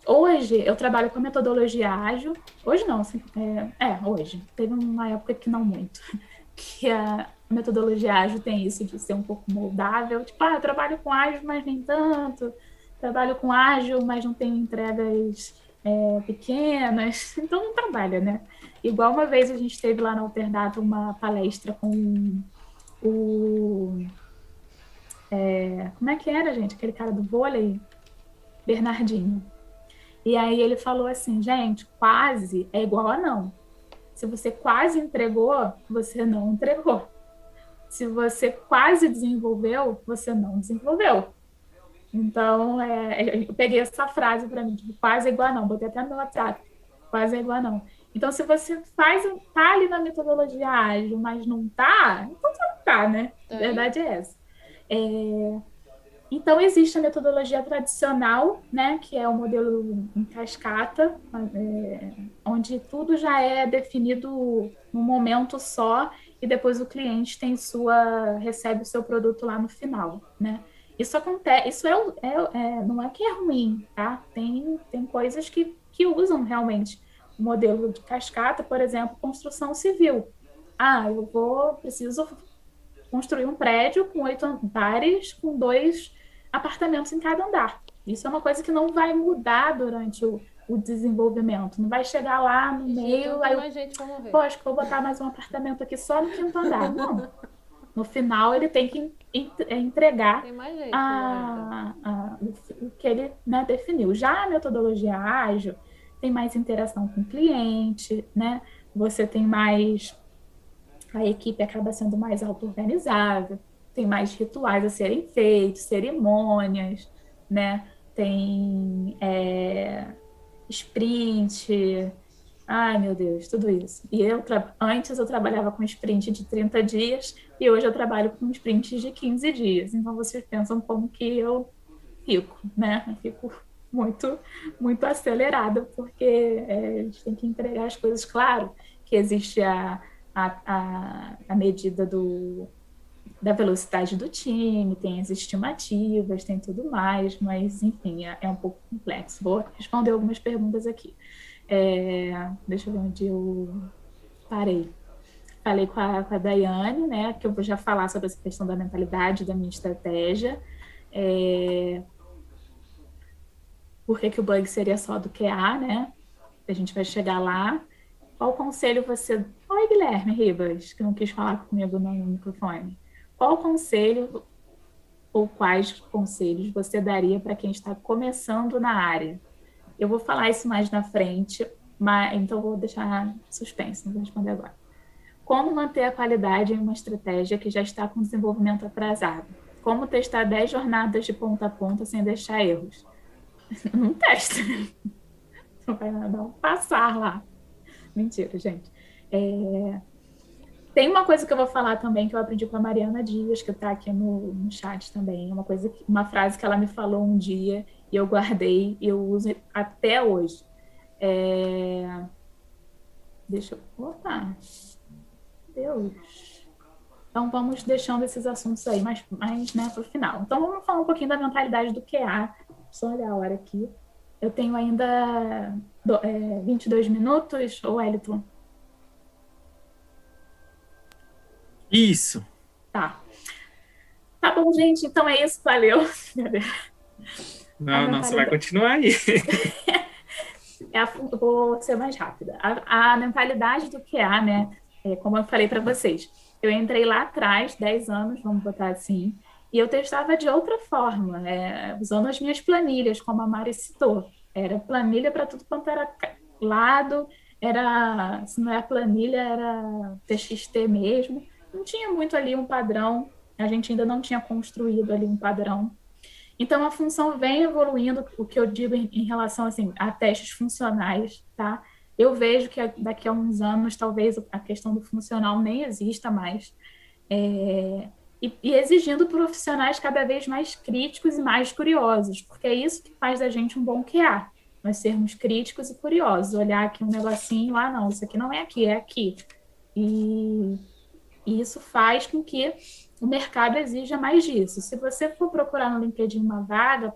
Speaker 2: Hoje, eu trabalho com a metodologia ágil. Hoje não, assim, hoje. Teve uma época que não muito. Que A metodologia ágil tem isso de ser um pouco moldável. Tipo, eu trabalho com ágil, mas nem tanto. Trabalho com ágil, mas não tenho entregas pequenas. Então, não trabalha, né? Igual uma vez a gente teve lá na Alterdata uma palestra com o... como é que era, gente? Aquele cara do vôlei? Bernardinho. E aí ele falou assim, gente, quase é igual a não. Se você quase entregou, você não entregou. Se você quase desenvolveu, você não desenvolveu. Então, eu peguei essa frase para mim, tipo, quase é igual a não. Botei até no WhatsApp, quase é igual a não. Então, se você tá ali na metodologia ágil, mas não tá, então você não tá, né? A verdade é essa. Então, existe a metodologia tradicional, né, que é o modelo em cascata, onde tudo já é definido num momento só e depois o cliente recebe o seu produto lá no final, né? Isso acontece, isso não é que é ruim, tá? Tem coisas que usam realmente o modelo de cascata, por exemplo, construção civil. Preciso construir um prédio com 8 andares, com 2 apartamentos em cada andar. Isso é uma coisa que não vai mudar durante o desenvolvimento. Não vai chegar lá no meio... Aí acho que vou botar mais um apartamento aqui só no 5º andar. Não. No final, ele tem que entregar o que ele, né, definiu. Já a metodologia ágil tem mais interação com o cliente, né? Você tem mais... A equipe acaba sendo mais auto-organizável, tem mais rituais a serem feitos, cerimônias, né? Tem sprint, ai meu Deus, tudo isso. E antes eu trabalhava com sprint de 30 dias e hoje eu trabalho com sprints de 15 dias. Então vocês pensam como que eu fico, né? Eu fico muito, muito acelerada, porque a gente tem que entregar as coisas. Claro que existe a medida da velocidade do time, tem as estimativas, tem tudo mais, mas, enfim, é um pouco complexo. Vou responder algumas perguntas aqui. Deixa eu ver onde eu parei. Falei com a Daiane, né, que eu vou já falar sobre essa questão da mentalidade, da minha estratégia. Por que o bug seria só do QA, né? A gente vai chegar lá. Qual conselho você... Oi, Guilherme Ribas, que não quis falar comigo no microfone. Qual conselho ou quais conselhos você daria para quem está começando na área? Eu vou falar isso mais na frente, então vou deixar suspense, não vou responder agora. Como manter a qualidade em uma estratégia que já está com desenvolvimento atrasado? Como testar 10 jornadas de ponta a ponta sem deixar erros? Não testa. Não vai dar um passar lá. Mentira, gente. Tem uma coisa que eu vou falar também que eu aprendi com a Mariana Dias, que está aqui no chat também. Uma frase que ela me falou um dia e eu guardei e eu uso até hoje. Deixa eu... Opa! Deus! Então, vamos deixando esses assuntos aí mais né, para o final. Então, vamos falar um pouquinho da mentalidade do QA. Só olhar a hora aqui. Eu tenho ainda 22 minutos, ou Wellington?
Speaker 1: Isso.
Speaker 2: Tá bom, gente. Então é isso. Valeu.
Speaker 1: Não, você vai continuar aí.
Speaker 2: Vou ser mais rápida. A mentalidade do QA, né? Como eu falei para vocês, eu entrei lá atrás, 10 anos, vamos botar assim, e eu testava de outra forma, usando as minhas planilhas, como a Mari citou. Era planilha para tudo quanto era lado, se não é planilha, era TXT mesmo. Não tinha muito ali um padrão, a gente ainda não tinha construído ali um padrão. Então, a função vem evoluindo, o que eu digo em relação assim, a testes funcionais, tá? Eu vejo que daqui a uns anos, talvez a questão do funcional nem exista mais. E exigindo profissionais cada vez mais críticos e mais curiosos, porque é isso que faz da gente um bom QA. Nós sermos críticos e curiosos, olhar aqui um negocinho, não, isso aqui não é aqui, é aqui. E isso faz com que o mercado exija mais disso. Se você for procurar no LinkedIn uma vaga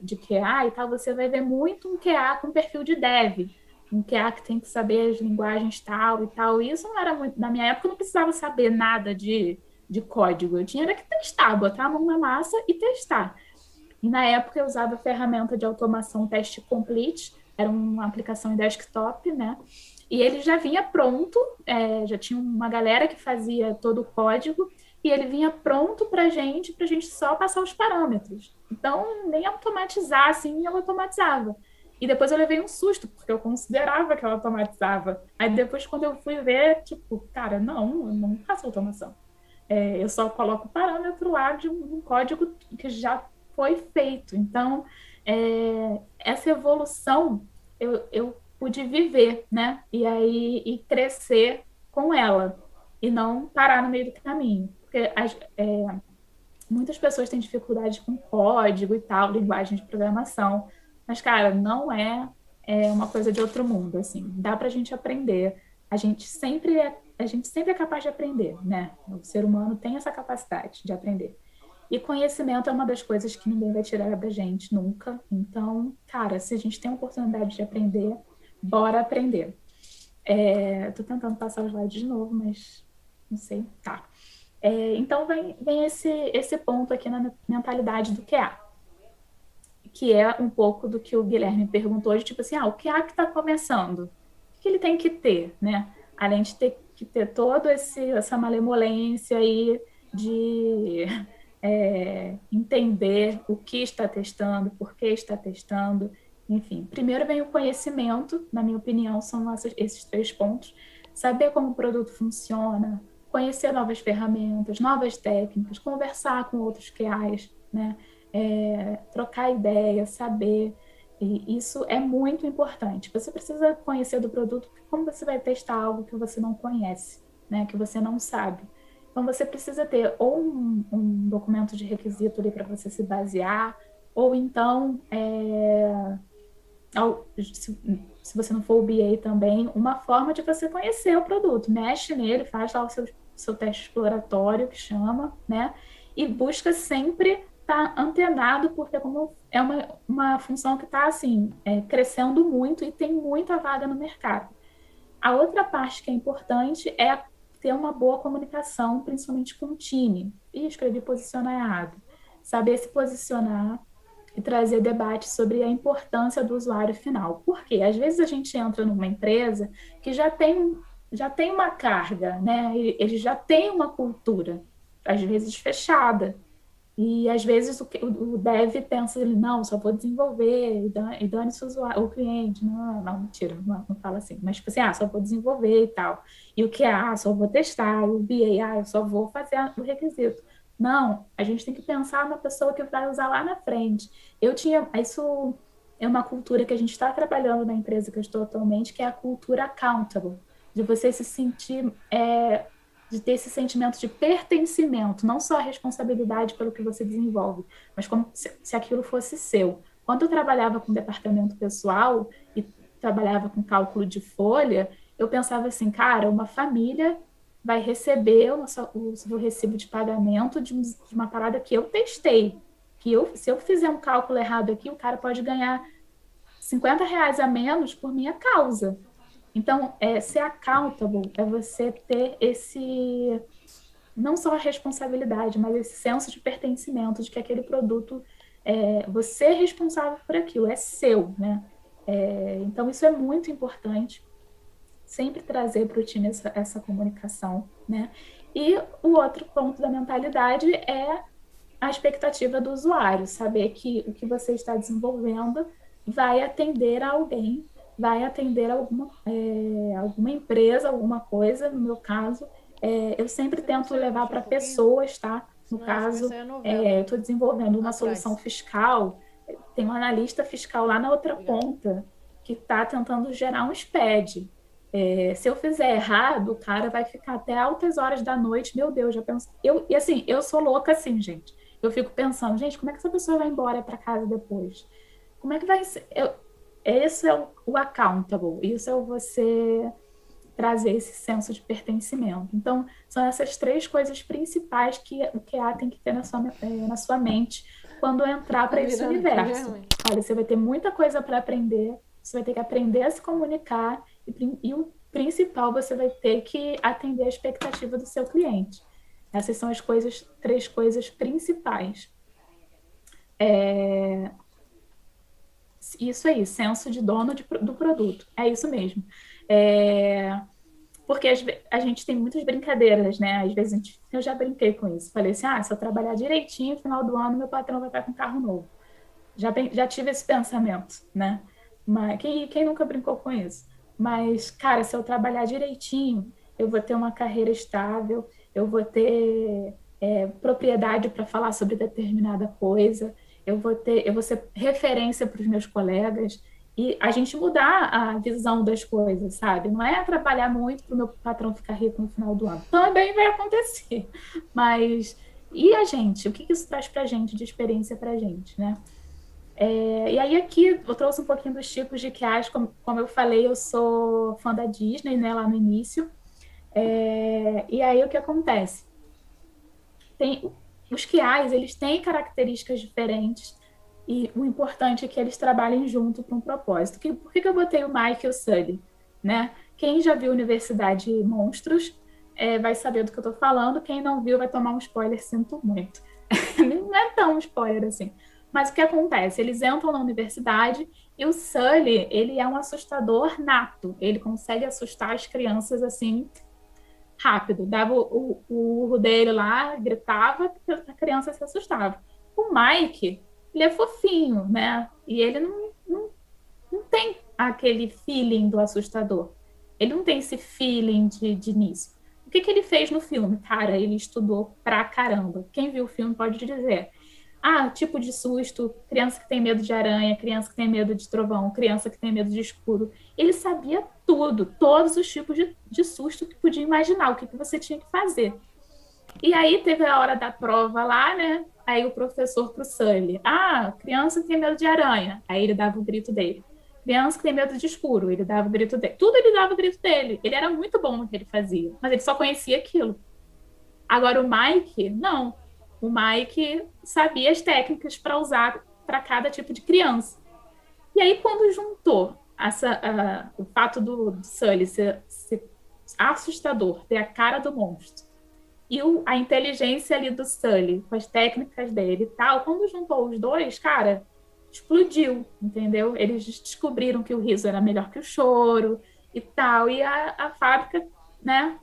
Speaker 2: de QA e tal, você vai ver muito um QA com perfil de dev, um QA que tem que saber as linguagens tal e tal. Isso não era muito... Na minha época, eu não precisava saber nada de de código. Eu tinha era que testar, botar a mão na massa e testar. E na época eu usava a ferramenta de automação Test Complete, era uma aplicação em desktop, né? E ele já vinha pronto, já tinha uma galera que fazia todo o código, e ele vinha pronto para a gente só passar os parâmetros. Então, nem automatizar, assim, eu automatizava. E depois eu levei um susto, porque eu considerava que eu automatizava. Aí depois, quando eu fui ver, tipo, cara, não, eu não faço automação. Eu só coloco o parâmetro lá de um código que já foi feito. Então, essa evolução eu pude viver, né? E aí e crescer com ela e não parar no meio do caminho, porque muitas pessoas têm dificuldade com código e tal, linguagem de programação, mas cara, não é uma coisa de outro mundo, assim. Dá para a gente aprender. A gente sempre é capaz de aprender, né? O ser humano tem essa capacidade de aprender. E conhecimento é uma das coisas que ninguém vai tirar da gente nunca. Então, cara, se a gente tem a oportunidade de aprender, bora aprender. Tô tentando passar os slides de novo, mas não sei. Tá. Então, vem esse ponto aqui na mentalidade do QA, que é um pouco do que o Guilherme perguntou, de tipo assim, o QA que está começando, o que ele tem que ter, né? Além de ter que ter toda essa malemolência aí de entender o que está testando, por que está testando, enfim. Primeiro vem o conhecimento, na minha opinião, são esses 3 pontos. Saber como o produto funciona, conhecer novas ferramentas, novas técnicas, conversar com outros QAs, né? Trocar ideias, saber. E isso é muito importante. Você precisa conhecer do produto, porque como você vai testar algo que você não conhece, né? Que você não sabe. Então, você precisa ter ou um documento de requisito ali para você se basear, ou então, se você não for o BA também, uma forma de você conhecer o produto. Mexe nele, faz lá o seu teste exploratório, que chama, né? E busca sempre estar antenado, porque como é uma função que está, assim, crescendo muito e tem muita vaga no mercado. A outra parte que é importante é ter uma boa comunicação, principalmente com o time. E escrevi posicionar errado. Saber se posicionar e trazer debate sobre a importância do usuário final. Por quê? Às vezes a gente entra numa empresa que já tem uma carga, né? Ele já tem uma cultura, às vezes fechada. E às vezes o dev pensa, não, só vou desenvolver e dane-se o cliente. Não, mentira, não fala assim. Mas tipo assim, só vou desenvolver e tal. E o que só vou testar. O BA, eu só vou fazer o requisito. Não, a gente tem que pensar na pessoa que vai usar lá na frente. Isso é uma cultura que a gente está trabalhando na empresa que eu estou atualmente, que é a cultura accountable, de você se sentir... de ter esse sentimento de pertencimento, não só a responsabilidade pelo que você desenvolve, mas como se aquilo fosse seu. Quando eu trabalhava com departamento pessoal e trabalhava com cálculo de folha, eu pensava assim, cara, uma família vai receber o seu recibo de pagamento de uma parada que eu testei, se eu fizer um cálculo errado aqui, o cara pode ganhar R$50 a menos por minha causa. Então, ser accountable é você ter não só a responsabilidade, mas esse senso de pertencimento, de que aquele produto, você é responsável por aquilo, é seu, né? Então, isso é muito importante, sempre trazer para o time essa comunicação, né? E o outro ponto da mentalidade é a expectativa do usuário, saber que o que você está desenvolvendo vai atender a alguém, vai atender alguma empresa, alguma coisa, no meu caso. Eu sempre tento levar para pessoas, tá? No caso, eu estou desenvolvendo uma solução fiscal, tem um analista fiscal lá na outra ponta que está tentando gerar um SPED. Se eu fizer errado, o cara vai ficar até altas horas da noite, meu Deus, já penso... E assim, eu sou louca assim, gente. Eu fico pensando, gente, como é que essa pessoa vai embora para casa depois? Como é que vai ser... Esse é o accountable, isso é você trazer esse senso de pertencimento. Então, são essas 3 coisas principais que o QA tem que ter na sua mente quando entrar para esse universo. Olha, você vai ter muita coisa para aprender, você vai ter que aprender a se comunicar e o principal, você vai ter que atender a expectativa do seu cliente. Essas são as três coisas principais. Isso aí, senso de dono do produto. É isso mesmo. Porque a gente tem muitas brincadeiras, né? Às vezes eu já brinquei com isso. Falei assim, se eu trabalhar direitinho, no final do ano, meu patrão vai estar com um carro novo. Já tive esse pensamento, né? Mas quem nunca brincou com isso? Mas, cara, se eu trabalhar direitinho, eu vou ter uma carreira estável, eu vou ter propriedade para falar sobre determinada coisa, eu vou ser referência para os meus colegas, e a gente mudar a visão das coisas, sabe? Não é trabalhar muito para o meu patrão ficar rico no final do ano. Também vai acontecer. Mas, e a gente? O que isso traz para a gente, de experiência para a gente, né? E aí aqui eu trouxe um pouquinho dos tipos de QAs, como eu falei, eu sou fã da Disney, né, lá no início. E aí o que acontece? Os QAs, eles têm características diferentes, e o importante é que eles trabalhem junto para um propósito. Por que eu botei o Mike e o Sully? Né? Quem já viu Universidade Monstros vai saber do que eu estou falando, quem não viu vai tomar um spoiler, sinto muito. Não é tão um spoiler assim. Mas o que acontece? Eles entram na universidade e o Sully, ele é um assustador nato. Ele consegue assustar as crianças assim, rápido. Dava o urro dele lá, gritava, a criança se assustava. O Mike, ele é fofinho, né? E ele não tem aquele feeling do assustador. Ele não tem esse feeling de início. O que ele fez no filme? Cara, ele estudou pra caramba. Quem viu o filme pode dizer. Tipo de susto, criança que tem medo de aranha, criança que tem medo de trovão, criança que tem medo de escuro. Ele sabia tudo, todos os tipos de susto que podia imaginar, o que você tinha que fazer. E aí teve a hora da prova lá, né? Aí o professor pro Sully, criança que tem medo de aranha. Aí ele dava o grito dele. Criança que tem medo de escuro, ele dava o grito dele. Tudo ele dava o grito dele. Ele era muito bom no que ele fazia, mas ele só conhecia aquilo. Agora o Mike, não. O Mike sabia as técnicas para usar para cada tipo de criança. E aí, quando juntou o fato do Sully ser assustador, ter a cara do monstro, e a inteligência ali do Sully, com as técnicas dele e tal, quando juntou os dois, cara, explodiu, entendeu? Eles descobriram que o riso era melhor que o choro e tal, e a fábrica, né,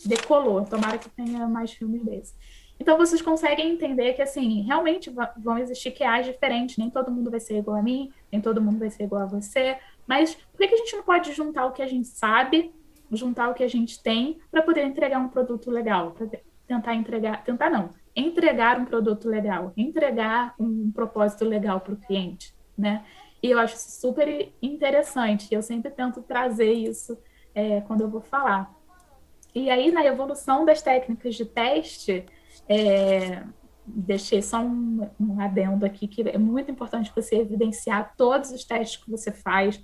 Speaker 2: decolou. Tomara que tenha mais filmes desses. Então, vocês conseguem entender que, assim, realmente vão existir QAs diferentes, nem todo mundo vai ser igual a mim, nem todo mundo vai ser igual a você, mas por que a gente não pode juntar o que a gente sabe, juntar o que a gente tem, para poder entregar um produto legal, para entregar um produto legal, entregar um propósito legal para o cliente, né? E eu acho isso super interessante, eu sempre tento trazer isso quando eu vou falar. E aí, na evolução das técnicas de teste, deixei só um adendo aqui, que é muito importante você evidenciar todos os testes que você faz,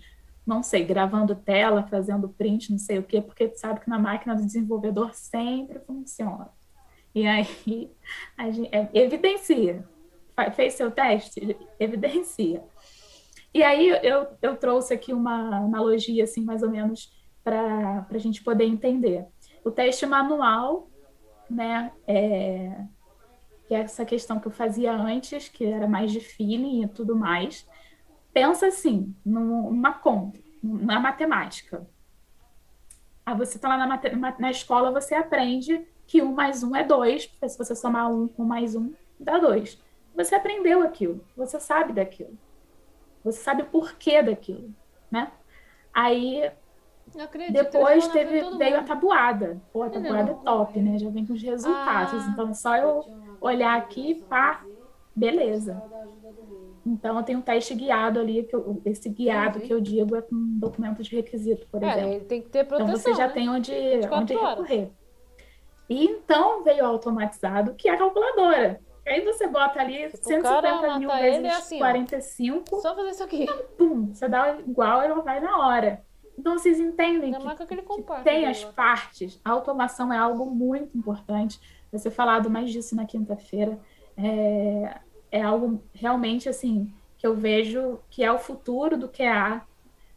Speaker 2: não sei, gravando tela, fazendo print, não sei o quê, porque tu sabe que na máquina do desenvolvedor sempre funciona. E aí, a gente, evidencia. Fez seu teste? Evidencia. E aí, eu trouxe aqui uma analogia, assim, mais ou menos, para a gente poder entender. O teste manual, né, que é essa questão que eu fazia antes, que era mais de feeling e tudo mais. Pensa assim, numa conta, na matemática. Você está lá na escola, você aprende que 1 mais 1 é 2, porque se você somar 1 mais 1, dá 2. Você aprendeu aquilo, você sabe daquilo. Você sabe o porquê daquilo, né? Aí, depois veio a tabuada. Pô, a tabuada é top, né? Já vem com os resultados. Então, é só eu olhar aqui, pá, beleza. Então, eu tenho um teste guiado ali, esse guiado que eu digo é com um documento de requisito, por exemplo.
Speaker 8: Ele tem que ter proteção,
Speaker 2: então, você já tem onde recorrer. E então veio o automatizado, que é a calculadora. Aí você bota ali 150 mil vezes assim, 45.
Speaker 8: Só fazer isso aqui.
Speaker 2: Então, pum, você dá igual e ela vai na hora. Então, vocês entendem que tem as partes. A automação é algo muito importante. Vai ser falado mais disso na quinta-feira. É algo realmente, assim, que eu vejo que é o futuro do QA,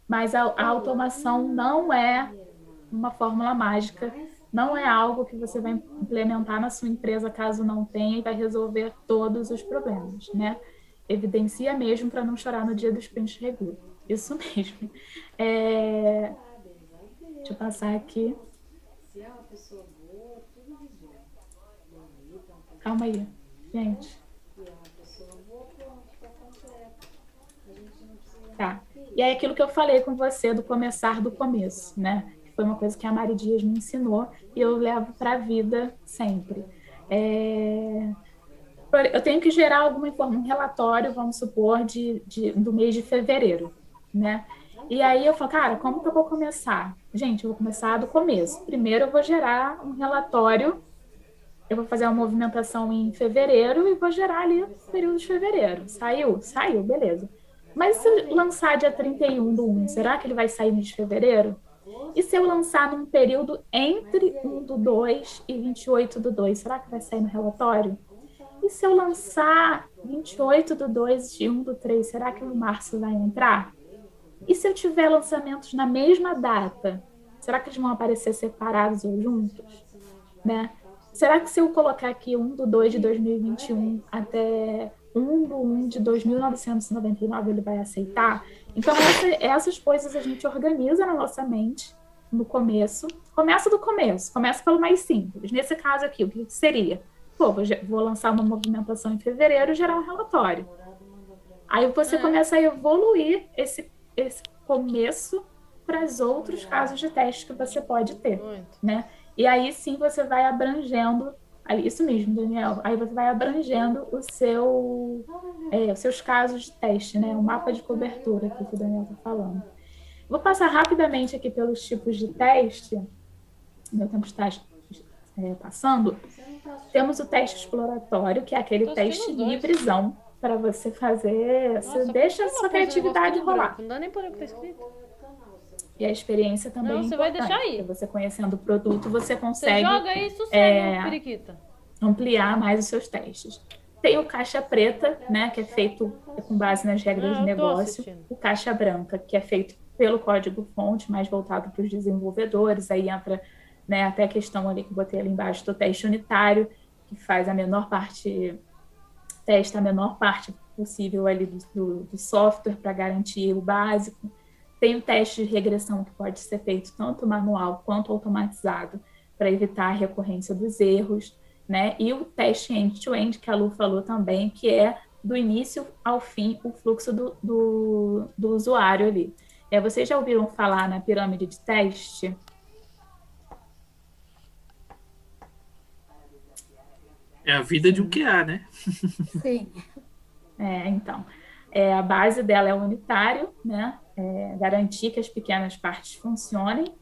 Speaker 2: mas a automação não é uma fórmula mágica não é algo que você vai implementar na sua empresa caso não tenha e vai resolver todos os problemas, né? Evidencia mesmo para não chorar no dia do sprint review. Isso mesmo. Deixa eu passar aqui. Calma aí, gente. Tá. E é aquilo que eu falei com você do começar do começo, né? Foi uma coisa que a Mari Dias me ensinou e eu levo para a vida sempre. Eu tenho que gerar um relatório, vamos supor, do mês de fevereiro, né? E aí eu falo, cara, como que eu vou começar? Gente, eu vou começar do começo. Primeiro eu vou gerar um relatório, eu vou fazer uma movimentação em fevereiro e vou gerar ali no período de fevereiro. Saiu? Saiu, beleza. Mas se eu lançar dia 31/1, será que ele vai sair no mês de fevereiro? E se eu lançar num período entre 1/2 e 28/2, será que vai sair no relatório? E se eu lançar 28/2 e 1/3, será que no março vai entrar? E se eu tiver lançamentos na mesma data, será que eles vão aparecer separados ou juntos? Né? Será que se eu colocar aqui 1/2 de 2021 até 1/1 de 2999 ele vai aceitar? Então, essas coisas a gente organiza na nossa mente no começo. Começa do começo, começa pelo mais simples. Nesse caso aqui, o que seria? Pô, vou lançar uma movimentação em fevereiro e gerar um relatório. Aí você começa a evoluir esse começo para os outros casos de teste que você pode ter, né? E aí sim você vai abrangendo, isso mesmo, Daniel, aí você vai abrangendo os seus casos de teste, né? O mapa de cobertura que o Daniel está falando. Vou passar rapidamente aqui pelos tipos de teste. Meu tempo está passando. Temos o teste exploratório, que é aquele teste livrezão para você fazer. Nossa, você deixa a sua criatividade rolar.
Speaker 4: Não dá nem para ler o que está escrito.
Speaker 2: E a experiência também é
Speaker 4: você
Speaker 2: importante.
Speaker 4: Vai deixar aí.
Speaker 2: Porque você conhecendo o produto, você consegue
Speaker 4: joga aí, sossega, periquita.
Speaker 2: Ampliar mais os seus testes. Tem o caixa preta, né, que é feito com base nas regras de negócio. O caixa branca, que é feito pelo código-fonte, mais voltado para os desenvolvedores. Aí entra, né, até a questão ali que eu botei ali embaixo do teste unitário, que faz testa a menor parte possível ali do software para garantir o básico. Tem o teste de regressão que pode ser feito tanto manual quanto automatizado para evitar a recorrência dos erros, né? E o teste end-to-end, que a Lu falou também, que é do início ao fim o fluxo do usuário ali. Vocês já ouviram falar na pirâmide de teste?
Speaker 1: É a vida de um QA, né?
Speaker 2: Sim. Então, a base dela é o unitário, né? Garantir que as pequenas partes funcionem.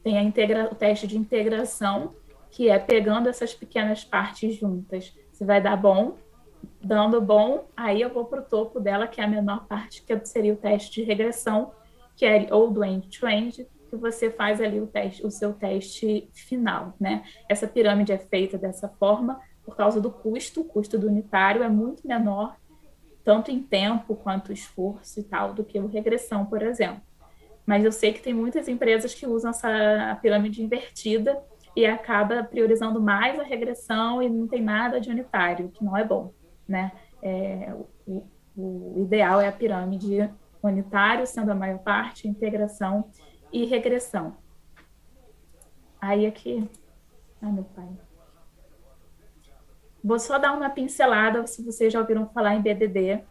Speaker 2: Tem o teste de integração, que é pegando essas pequenas partes juntas. Se vai dar bom, dando bom, aí eu vou para o topo dela, que é a menor parte, que seria o teste de regressão, que é ou do end-to-end, que você faz ali o seu teste final, né? Essa pirâmide é feita dessa forma por causa do custo. O custo do unitário é muito menor, tanto em tempo quanto esforço e tal, do que o regressão, por exemplo. Mas eu sei que tem muitas empresas que usam essa pirâmide invertida e acaba priorizando mais a regressão e não tem nada de unitário, que não é bom, né? O ideal é a pirâmide unitário, sendo a maior parte, integração e regressão. Aí aqui... Ai, meu pai. Vou só dar uma pincelada, se vocês já ouviram falar em BDD.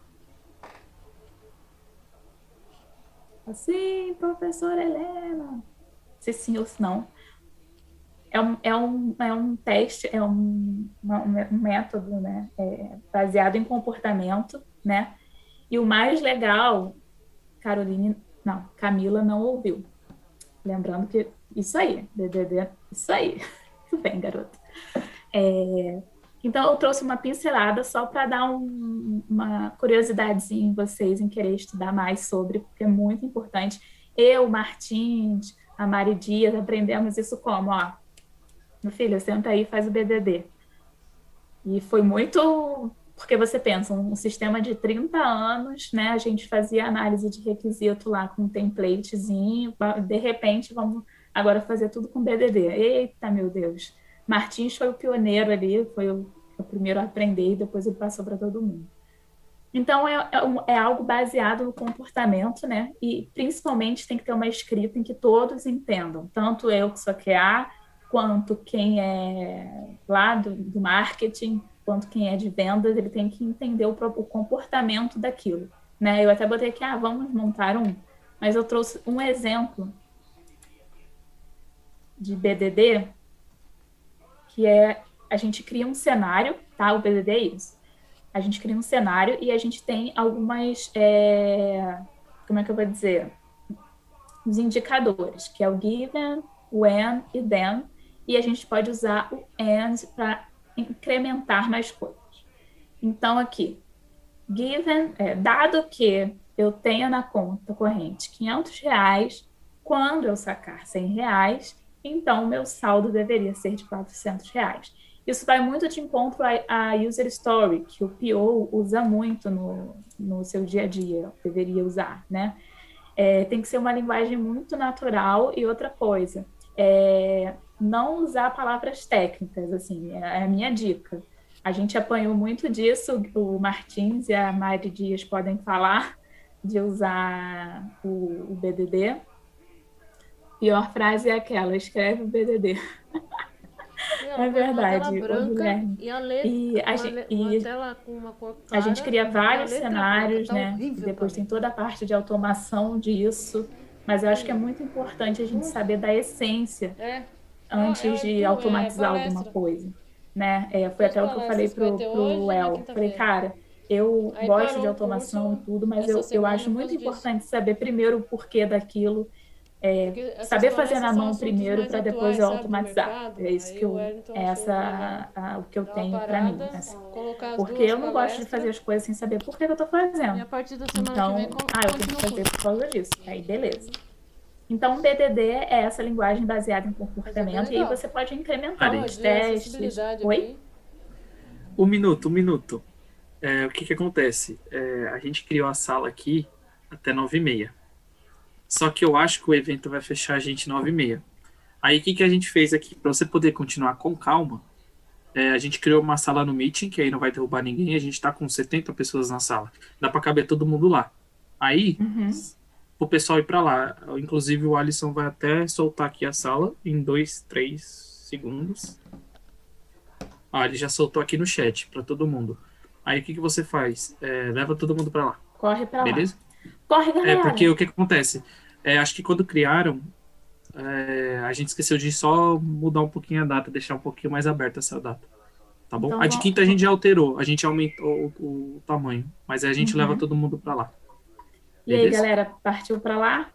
Speaker 2: Assim, professora Helena. Se sim ou se não. É um teste, um método, né? Baseado em comportamento, né? E o mais legal, Camila não ouviu. Lembrando que isso aí, BDD, isso aí. Tudo bem, garota. Então, eu trouxe uma pincelada só para dar uma curiosidadezinha em vocês, em querer estudar mais sobre, porque é muito importante. Eu, Martins, a Mari Dias, aprendemos isso como, ó, meu filho, senta aí e faz o BDD. E foi muito... Porque você pensa, um sistema de 30 anos, né? A gente fazia análise de requisito lá com um templatezinho, de repente vamos Agora fazer tudo com BDD. Eita, meu Deus. Martins foi o pioneiro ali, foi o primeiro a aprender e depois ele passou para todo mundo. Então, é algo baseado no comportamento, né? E, principalmente, tem que ter uma escrita em que todos entendam. Tanto eu que sou QA, quanto quem é lá do marketing, quanto quem é de vendas, ele tem que entender o comportamento daquilo, né? Eu até botei aqui, vamos montar mas eu trouxe um exemplo de BDD, que a gente cria um cenário, tá? O BDD é isso. A gente cria um cenário e a gente tem algumas, como é que eu vou dizer? Os indicadores, que é o given, when e then, e a gente pode usar o and para incrementar mais coisas. Então, aqui, given, dado que eu tenha na conta corrente R$500, quando eu sacar R$100, então o meu saldo deveria ser de R$400. Isso vai muito de encontro à user story, que o PO usa muito no seu dia a dia, deveria usar, né? Tem que ser uma linguagem muito natural. E outra coisa, não usar palavras técnicas, assim, é a minha dica. A gente apanhou muito disso, o Martins e a Mari Dias podem falar, de usar o BDD. Pior frase é aquela, escreve o BDD.
Speaker 4: Não,
Speaker 2: é verdade.
Speaker 4: Uma tela branca e a letra, uma tela com uma cor clara,
Speaker 2: a gente cria vários cenários,
Speaker 4: tá
Speaker 2: né? Depois tem toda a parte de automação disso, mas eu acho que é muito importante a gente saber da essência antes de automatizar alguma coisa, né? Foi até o que eu falei pro El. Falei, cara, eu gosto de automação e tudo, mas eu acho muito importante saber primeiro o porquê daquilo. Saber fazer na mão primeiro para depois eu automatizar. É isso que o que eu tenho para mim. Assim. Porque eu não gosto de fazer as coisas sem saber por que eu estou fazendo. Então, eu tenho que fazer por causa disso. Aí, beleza. Então, BDD é essa linguagem baseada em comportamento, e aí você pode incrementar os testes. Oi?
Speaker 1: Um minuto. O que acontece? A gente criou a sala aqui até 9h30. Só que eu acho que o evento vai fechar a gente 9h30. Aí, o que a gente fez aqui? Para você poder continuar com calma, a gente criou uma sala no Meeting, que aí não vai derrubar ninguém. A gente está com 70 pessoas na sala. Dá para caber todo mundo lá. Aí, o pessoal ir para lá. Inclusive, o Alisson vai até soltar aqui a sala em 2, 3 segundos. Ele já soltou aqui no chat para todo mundo. Aí, o que você faz? Leva todo mundo para lá.
Speaker 2: Corre para lá.
Speaker 1: Beleza?
Speaker 2: Corre, galera.
Speaker 1: Porque o que acontece? Acho que quando criaram, a gente esqueceu de só mudar um pouquinho a data, deixar um pouquinho mais aberta essa data. Tá bom?
Speaker 2: Então,
Speaker 1: a de quinta a gente já alterou, a gente aumentou o tamanho, mas aí a gente leva todo mundo para lá.
Speaker 2: E aí, galera, partiu para lá?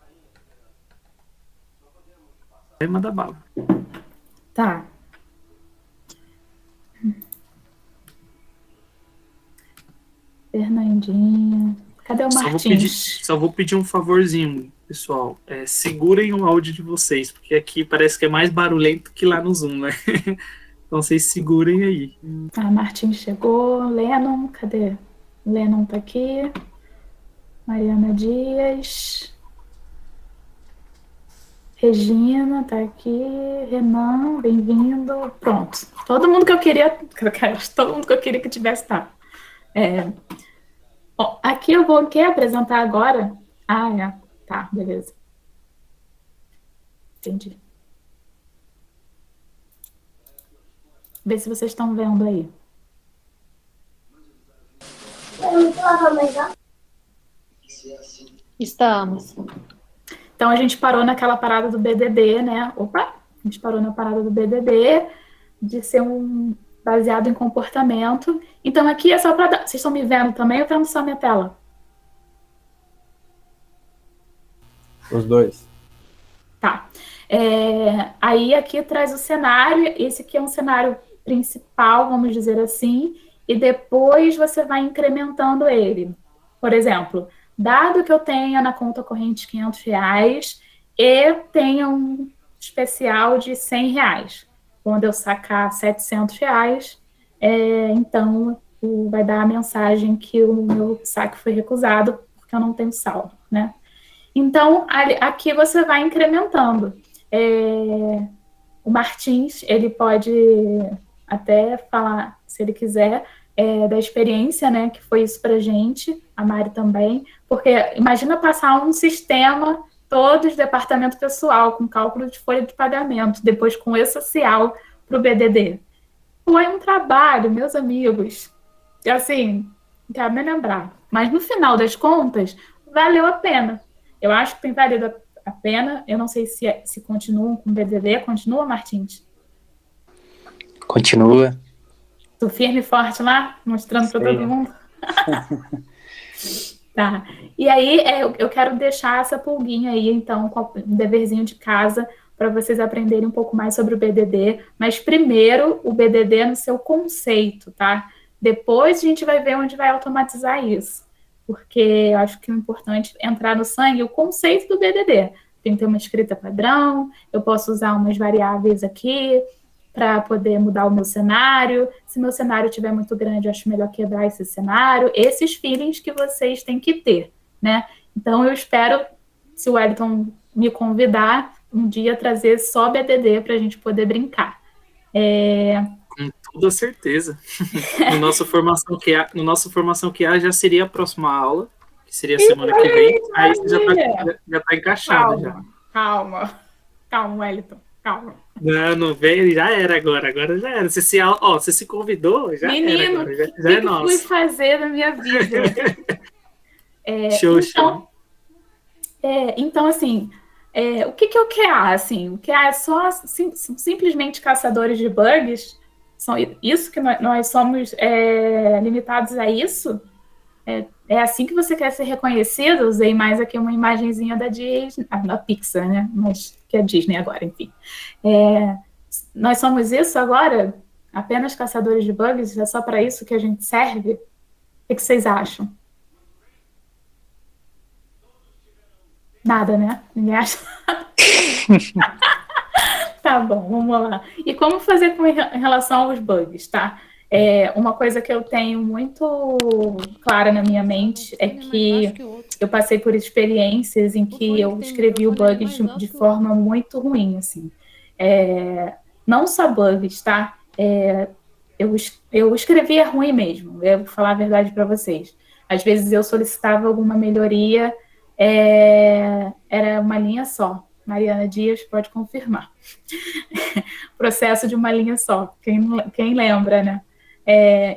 Speaker 1: Aí manda bala.
Speaker 2: Tá. Fernandinha. Cadê o Martins?
Speaker 1: Só vou pedir um favorzinho, pessoal. Segurem o áudio de vocês, porque aqui parece que é mais barulhento que lá no Zoom, né? Então vocês segurem aí.
Speaker 2: Martins chegou. Lennon, cadê? Lennon tá aqui. Mariana Dias. Regina tá aqui. Renan, bem-vindo. Pronto. Todo mundo que eu queria que tivesse tá. Bom, aqui eu vou apresentar agora. Tá, beleza. Entendi. Vê se vocês estão vendo aí.
Speaker 4: Estamos.
Speaker 2: Então, a gente parou naquela parada do BDD, né? A gente parou na parada do BDD, de ser baseado em comportamento. Então, aqui é só para dar... Vocês estão me vendo também ou vendo só minha tela?
Speaker 8: Os dois.
Speaker 2: Tá. Aí, aqui traz o cenário. Esse aqui é um cenário principal, vamos dizer assim, e depois você vai incrementando ele. Por exemplo, dado que eu tenha na conta corrente R$500 e tenha um especial de R$100, quando eu sacar R$700, então vai dar a mensagem que o meu saque foi recusado porque eu não tenho saldo, né? Então, aqui você vai incrementando. O Martins, ele pode até falar, se ele quiser, da experiência, né, que foi isso pra gente, a Mari também, porque imagina passar um sistema todo de departamento pessoal, com cálculo de folha de pagamento, depois com e-social para o BDD. Foi um trabalho, meus amigos, e assim, não quero me lembrar, mas no final das contas, valeu a pena. Eu acho que tem valido a pena, eu não sei se continuam com o BDD, continua, Martins?
Speaker 7: Continua.
Speaker 2: Tô firme e forte lá, mostrando para todo mundo. Tá. E aí, eu quero deixar essa pulguinha aí, então, com um deverzinho de casa, para vocês aprenderem um pouco mais sobre o BDD. Mas primeiro, o BDD no seu conceito, tá? Depois a gente vai ver onde vai automatizar isso. Porque eu acho que o importante é entrar no sangue o conceito do BDD. Tem que ter uma escrita padrão, eu posso usar umas variáveis aqui para poder mudar o meu cenário. Se meu cenário estiver muito grande, eu acho melhor quebrar esse cenário. Esses feelings que vocês têm que ter, né? Então, eu espero, se o Wellington me convidar, um dia trazer só BDD para a gente poder brincar.
Speaker 1: Com toda certeza. No nosso Formação QA já seria a próxima aula, que seria a semana que vem. Aí você já tá encaixado.
Speaker 2: Calma, Wellington. Calma.
Speaker 1: Não veio, já era agora já era. Você se convidou, já
Speaker 2: Menino,
Speaker 1: era agora, já é nosso.
Speaker 2: O que eu fui fazer na minha vida?
Speaker 1: Show.
Speaker 2: Então, assim, o que é o QA? Assim, o QA é só simplesmente caçadores de bugs? São isso que nós somos limitados a isso? É assim que você quer ser reconhecido? Usei mais aqui uma imagenzinha da Disney, da Pixar, né? Mas que é Disney agora, enfim. Nós somos isso agora? Apenas caçadores de bugs? É só para isso que a gente serve? O que vocês acham? Nada, né? Ninguém acha? Tá bom, vamos lá. E como fazer em relação aos bugs, tá? Uma coisa que eu tenho muito clara na minha mente é que eu passei por experiências em que eu escrevi o bug de forma muito ruim, assim. Não só bugs, tá? Eu escrevia ruim mesmo, eu vou falar a verdade para vocês. Às vezes eu solicitava alguma melhoria, era uma linha só. Mariana Dias pode confirmar. Processo de uma linha só, quem lembra, né?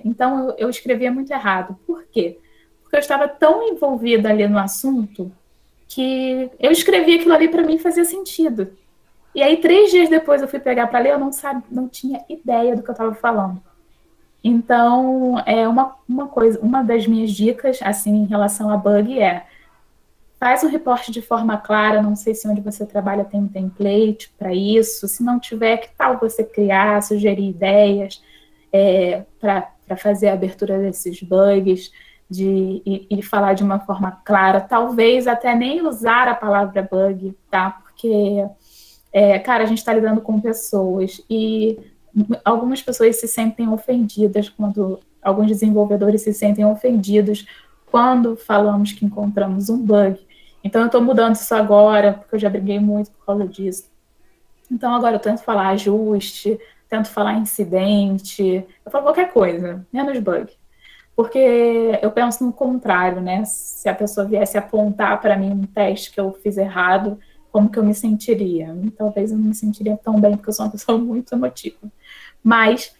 Speaker 2: Então, eu escrevia muito errado. Por quê? Porque eu estava tão envolvida ali no assunto que eu escrevi aquilo ali para mim fazia sentido. E aí, 3 dias depois eu fui pegar para ler, eu não tinha ideia do que eu estava falando. Então, uma das minhas dicas, assim, em relação a bug faz um reporte de forma clara, não sei se onde você trabalha tem um template para isso, se não tiver, que tal você criar, sugerir ideias, para fazer a abertura desses bugs, e falar de uma forma clara, talvez até nem usar a palavra bug, tá? Porque, cara, a gente está lidando com pessoas, e algumas pessoas se sentem ofendidas alguns desenvolvedores se sentem ofendidos quando falamos que encontramos um bug. Então, eu estou mudando isso agora, porque eu já briguei muito por causa disso. Então, agora eu tento falar ajuste, tento falar incidente, eu falo qualquer coisa, menos bug. Porque eu penso no contrário, né? Se a pessoa viesse apontar para mim um teste que eu fiz errado, como que eu me sentiria? Talvez eu não me sentiria tão bem, porque eu sou uma pessoa muito emotiva. Mas,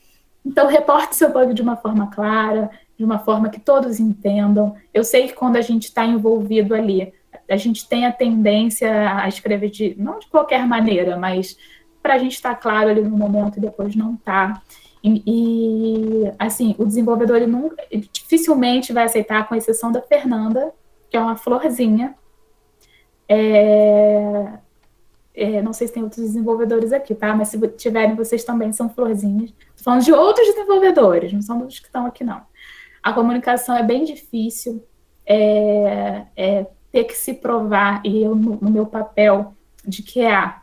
Speaker 2: então, reporte seu bug de uma forma clara, de uma forma que todos entendam. Eu sei que quando a gente está envolvido ali, a gente tem a tendência a escrever não de qualquer maneira, mas para a gente estar claro ali no momento e depois não tá. E assim, o desenvolvedor ele dificilmente vai aceitar, com exceção da Fernanda, que é uma florzinha. Não sei se tem outros desenvolvedores aqui, tá? Mas se tiverem, vocês também são florzinhas. Estou falando de outros desenvolvedores, não são dos que estão aqui, não. A comunicação é bem difícil, ter que se provar, e eu, no meu papel de QA,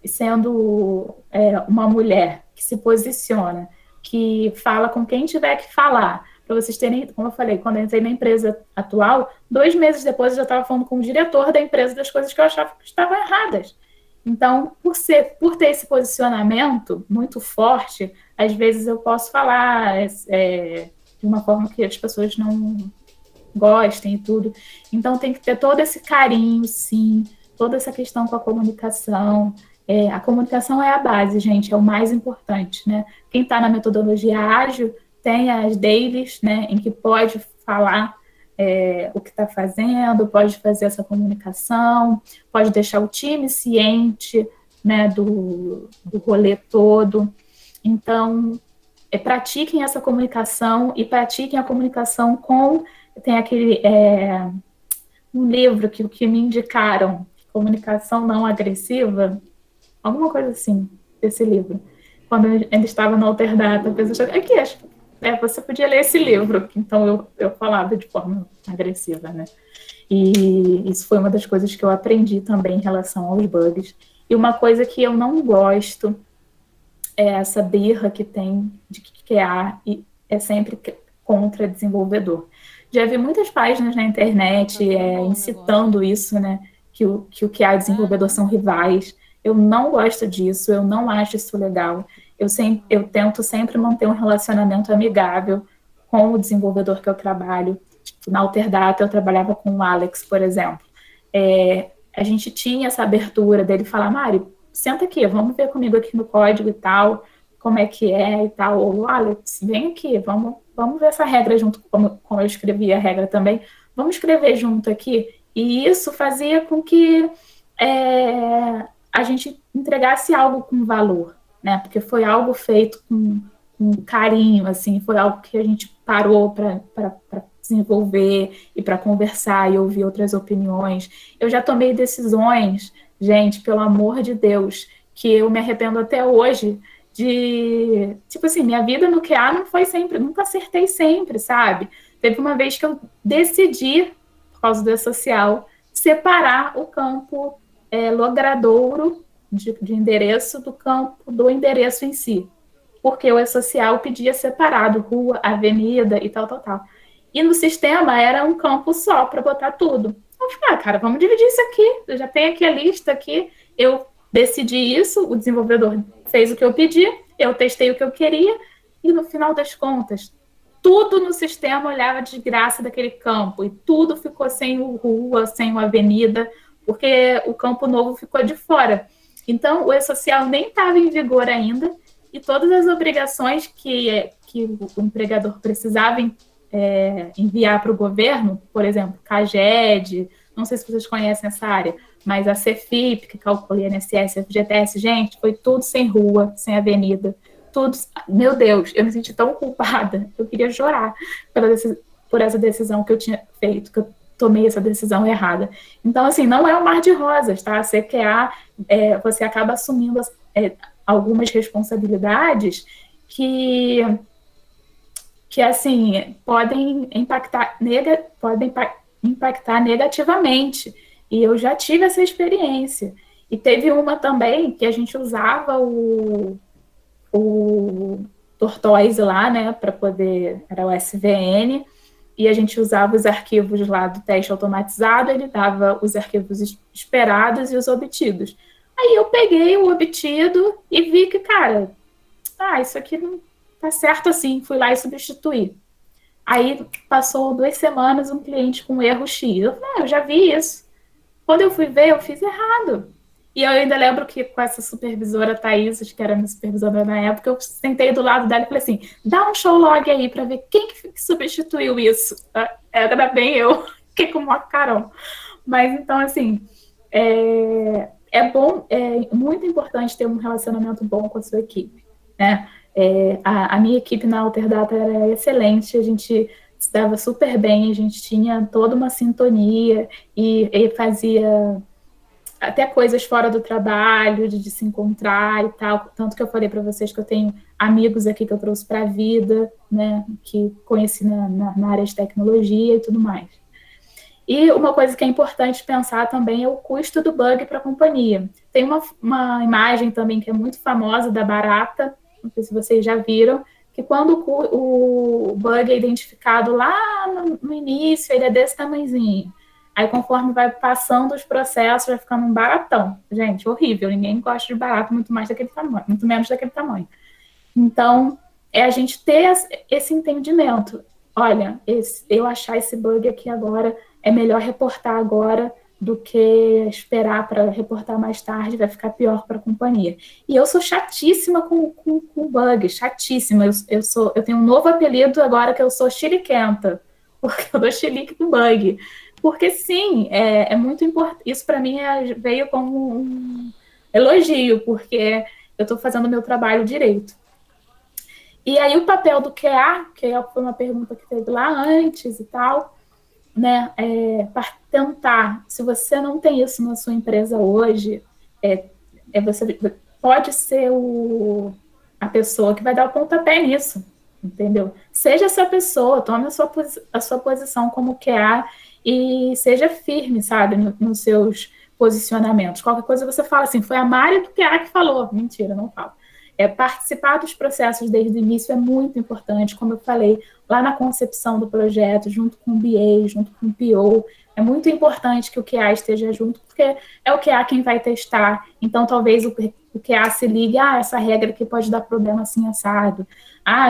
Speaker 2: sendo uma mulher que se posiciona, que fala com quem tiver que falar, para vocês terem, como eu falei, quando eu entrei na empresa atual, 2 meses depois eu já estava falando com o diretor da empresa das coisas que eu achava que estavam erradas. Então, por ter esse posicionamento muito forte, às vezes eu posso falar de uma forma que as pessoas não gostem e tudo. Então, tem que ter todo esse carinho, sim, toda essa questão com a comunicação. A comunicação é a base, gente, é o mais importante, né? Quem está na metodologia ágil tem as dailies, né, em que pode falar o que está fazendo, pode fazer essa comunicação, pode deixar o time ciente, né, do rolê todo. Então, pratiquem essa comunicação e pratiquem a comunicação com... Tem aquele um livro que me indicaram, Comunicação Não Agressiva, alguma coisa assim, desse livro. Quando eu ainda estava no Alterdata, a pessoa achou, aqui, acho você podia ler esse livro. Então, eu falava de forma agressiva, né? E isso foi uma das coisas que eu aprendi também em relação aos bugs. E uma coisa que eu não gosto é essa birra que tem de QA e é sempre contra desenvolvedor. Já vi muitas páginas na internet incitando isso, né? Que o QA e o desenvolvedor são rivais. Eu não gosto disso, eu não acho isso legal. Eu tento sempre manter um relacionamento amigável com o desenvolvedor que eu trabalho. Tipo, na Alterdata, eu trabalhava com o Alex, por exemplo. A gente tinha essa abertura dele falar, Mari, senta aqui, vamos ver comigo aqui no código e tal, como é que é e tal. Ou, Alex, vem aqui, vamos ver essa regra junto, como eu escrevi a regra também. Vamos escrever junto aqui. E isso fazia com que a gente entregasse algo com valor, né? Porque foi algo feito com carinho, assim, foi algo que a gente parou para desenvolver e para conversar e ouvir outras opiniões. Eu já tomei decisões, gente, pelo amor de Deus, que eu me arrependo até hoje de, tipo assim, minha vida no QA não foi sempre, nunca acertei sempre, sabe? Teve uma vez que eu decidi, por causa do E-Social, separar o campo logradouro de endereço do campo do endereço em si, porque o E-Social pedia separado, rua, avenida e tal. E no sistema era um campo só para botar tudo. Eu falei, cara, vamos dividir isso aqui, eu já tenho aqui a lista aqui, eu decidi isso, o desenvolvedor fez o que eu pedi, eu testei o que eu queria, e no final das contas, tudo no sistema olhava de graça daquele campo, e tudo ficou sem o rua, sem uma avenida, porque o campo novo ficou de fora. Então, o E-Social nem estava em vigor ainda, e todas as obrigações que o empregador precisava enviar para o governo, por exemplo, CAGED, não sei se vocês conhecem essa área, mas a Cefip, que calcula INSS, FGTS, gente, foi tudo sem rua, sem avenida, tudo, meu Deus, eu me senti tão culpada, eu queria chorar por essa decisão que eu tinha feito, que eu tomei essa decisão errada. Então, assim, não é um mar de rosas, tá? CQA, você acaba assumindo algumas responsabilidades que assim, podem impactar negativamente. E eu já tive essa experiência. E teve uma também que a gente usava o Tortoise lá, né, para poder, era o SVN, e a gente usava os arquivos lá do teste automatizado, ele dava os arquivos esperados e os obtidos. Aí eu peguei o obtido e vi que, cara, isso aqui não tá certo assim, fui lá e substituí. Aí passou 2 semanas, um cliente com erro X. Eu falei, eu já vi isso. Quando eu fui ver, eu fiz errado. E eu ainda lembro que com essa supervisora Thaís, que era minha supervisora na época, eu sentei do lado dela e falei assim, dá um show log aí para ver quem que substituiu isso. Era bem eu, fiquei com o maior carão. Mas então, assim, é bom, é muito importante ter um relacionamento bom com a sua equipe, né? A minha equipe na Alterdata era excelente, a gente se dava super bem, a gente tinha toda uma sintonia e fazia até coisas fora do trabalho, de se encontrar e tal, tanto que eu falei para vocês que eu tenho amigos aqui que eu trouxe para a vida, né, que conheci na área de tecnologia e tudo mais. E uma coisa que é importante pensar também é o custo do bug para a companhia. Tem uma imagem também que é muito famosa da barata, não sei se vocês já viram, que quando o bug é identificado lá no início, ele é desse tamanhozinho. Aí, conforme vai passando os processos, vai ficando um baratão. Gente, horrível. Ninguém gosta de barato, muito mais daquele tamanho, muito menos daquele tamanho. Então, é a gente ter esse entendimento. Olha, eu achar esse bug aqui agora, é melhor reportar agora do que esperar para reportar mais tarde, vai ficar pior para a companhia. E eu sou chatíssima com bug, chatíssima. Eu tenho um novo apelido agora, que eu sou chiliquenta, porque eu dou chilique com bug. Porque, sim, é muito importante. Isso, para mim, veio como um elogio, porque eu estou fazendo o meu trabalho direito. E aí, o papel do QA, que foi uma pergunta que teve lá antes e tal, né, para tentar, se você não tem isso na sua empresa hoje, você pode ser a pessoa que vai dar o pontapé nisso, entendeu? Seja essa pessoa, tome a sua posição como QA e seja firme, sabe, nos seus posicionamentos. Qualquer coisa você fala assim, foi a Mari do QA que falou. Mentira, não falo. Participar dos processos desde o início é muito importante, como eu falei, lá na concepção do projeto, junto com o BA, junto com o PO, é muito importante que o QA esteja junto, porque é o QA quem vai testar, então talvez o QA se ligue, essa regra aqui pode dar problema assim, assado,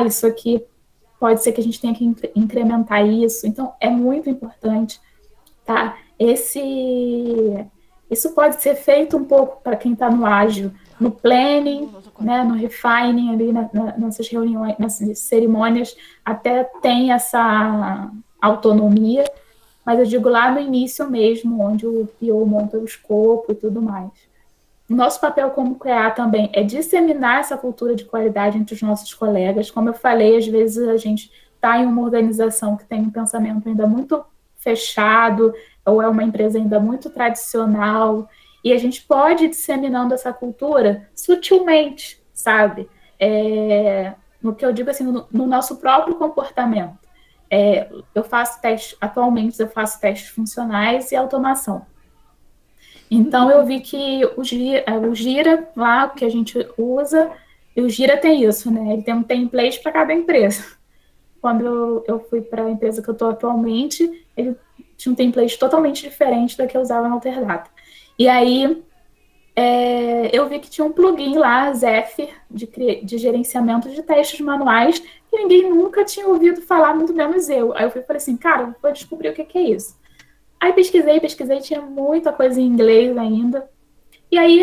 Speaker 2: isso aqui pode ser que a gente tenha que incrementar isso, então é muito importante, tá? Isso pode ser feito um pouco para quem está no ágil, no planning, né, no refining, ali nessas reuniões, nessas cerimônias, até tem essa autonomia, mas eu digo lá no início mesmo, onde o PO monta o escopo e tudo mais. O nosso papel como QA também é disseminar essa cultura de qualidade entre os nossos colegas. Como eu falei, às vezes a gente está em uma organização que tem um pensamento ainda muito fechado, ou é uma empresa ainda muito tradicional, e a gente pode ir disseminando essa cultura sutilmente, sabe? No que eu digo assim, no nosso próprio comportamento. Eu faço testes, atualmente eu faço testes funcionais e automação. Então, eu vi que o Gira, lá, que a gente usa, e o Gira tem isso, né? Ele tem um template para cada empresa. Quando eu fui para a empresa que eu estou atualmente, ele tinha um template totalmente diferente da que eu usava na Alterdata. E aí, eu vi que tinha um plugin lá, Zephyr, de gerenciamento de testes manuais, que ninguém nunca tinha ouvido falar, muito menos eu. Aí eu falei assim, cara, vou descobrir o que é isso. Aí pesquisei, tinha muita coisa em inglês ainda. E aí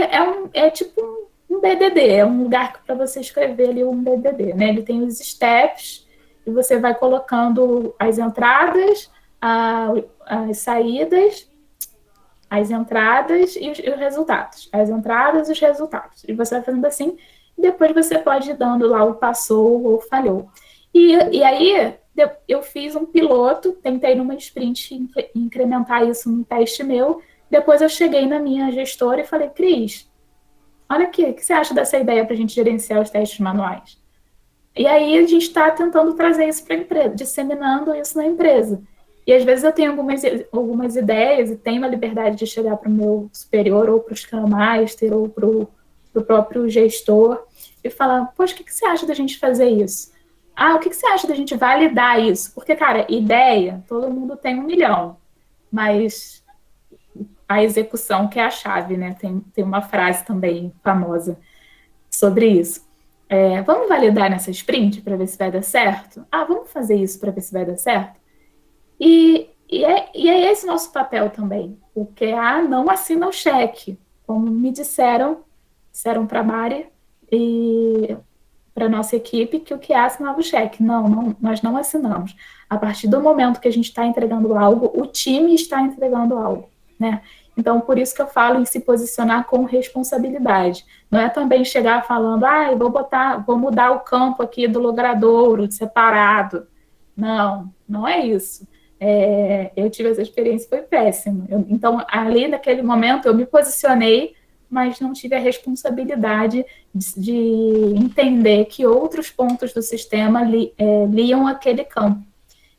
Speaker 2: é tipo um BDD, é um lugar para você escrever ali um BDD, né? Ele tem os steps, e você vai colocando as entradas, as saídas, as entradas e os resultados. As entradas e os resultados. E você vai fazendo assim, e depois você pode ir dando lá o passou ou falhou. E aí, eu fiz um piloto, tentei numa sprint incrementar isso num teste meu, depois eu cheguei na minha gestora e falei, Cris, olha aqui, o que você acha dessa ideia para a gente gerenciar os testes manuais? E aí a gente está tentando trazer isso para a empresa, disseminando isso na empresa. E às vezes eu tenho algumas ideias e tenho a liberdade de chegar para o meu superior, ou para o Scrum Master, ou para o próprio gestor, e falar, poxa, o que você acha da gente fazer isso? O que você acha da gente validar isso? Porque, cara, ideia, todo mundo tem 1 milhão, mas a execução que é a chave, né? Tem uma frase também famosa sobre isso. Vamos validar nessa sprint para ver se vai dar certo? Vamos fazer isso para ver se vai dar certo? E é esse nosso papel também. O QA não assina o cheque, como me disseram para a Mari e para a nossa equipe, que o QA assinava o cheque. Não, nós não assinamos. A partir do momento que a gente está entregando algo, o time está entregando algo, né? Então, por isso que eu falo em se posicionar com responsabilidade. Não é também chegar falando, vou mudar o campo aqui do logradouro, separado. Não é isso. Eu tive essa experiência, foi péssima. Então, ali naquele momento, eu me posicionei, mas não tive a responsabilidade de entender que outros pontos do sistema liam aquele campo.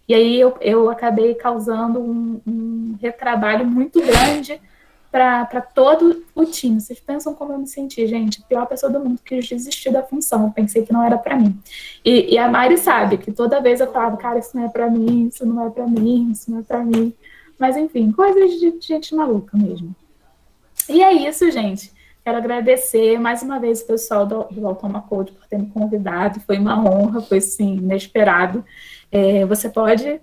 Speaker 2: E aí eu acabei causando um retrabalho muito grande para todo o time. Vocês pensam como eu me senti, gente? A pior pessoa do mundo, que desistiu da função. Pensei que não era para mim. E a Mari sabe que toda vez eu falava, cara, isso não é para mim, isso não é para mim, isso não é para mim. Mas, enfim, coisas de gente maluca mesmo. E é isso, gente. Quero agradecer mais uma vez o pessoal do Automa Code por ter me convidado. Foi uma honra, foi, sim, inesperado. Você pode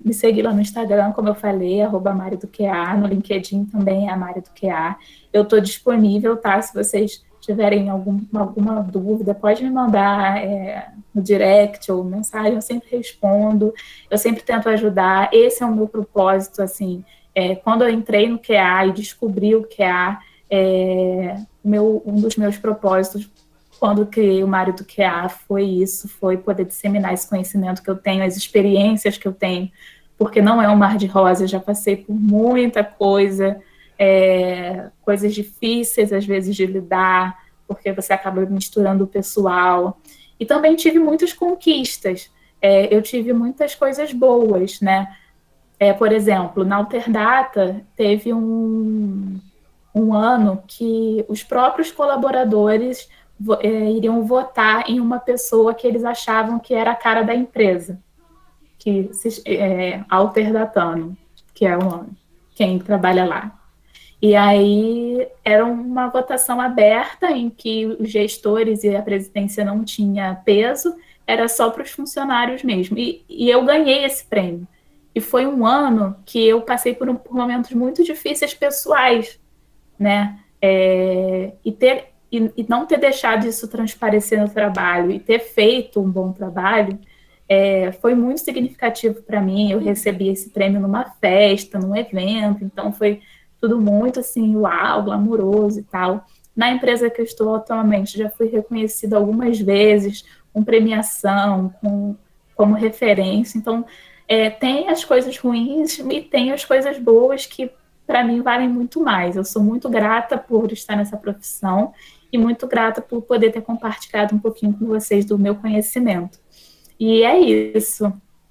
Speaker 2: me seguir lá no Instagram, como eu falei, @MariDoQA, no LinkedIn também é a Mari do QA. Eu estou disponível, tá? Se vocês tiverem alguma dúvida, pode me mandar no direct ou mensagem, eu sempre respondo, eu sempre tento ajudar. Esse é o meu propósito, assim, quando eu entrei no QA e descobri o QA, um dos meus propósitos quando criei o Mari do QA foi isso, foi poder disseminar esse conhecimento que eu tenho, as experiências que eu tenho, porque não é um mar de rosas, já passei por muita coisa, coisas difíceis, às vezes, de lidar, porque você acaba misturando o pessoal. E também tive muitas conquistas, eu tive muitas coisas boas, né? Por exemplo, na Alterdata, teve um ano que os próprios colaboradores iriam votar em uma pessoa que eles achavam que era a cara da empresa, que Alterdatano, que é quem trabalha lá. E aí era uma votação aberta em que os gestores e a presidência não tinha peso, era só para os funcionários mesmo. E eu ganhei esse prêmio. E foi um ano que eu passei por momentos muito difíceis pessoais, né? E não ter deixado isso transparecer no trabalho e ter feito um bom trabalho foi muito significativo para mim. Eu recebi esse prêmio numa festa, num evento, então foi tudo muito assim, uau, glamouroso e tal. Na empresa que eu estou atualmente, já fui reconhecida algumas vezes com premiação, como referência. Então, tem as coisas ruins e tem as coisas boas que, para mim, valem muito mais. Eu sou muito grata por estar nessa profissão e muito grata por poder ter compartilhado um pouquinho com vocês do meu conhecimento. E é isso.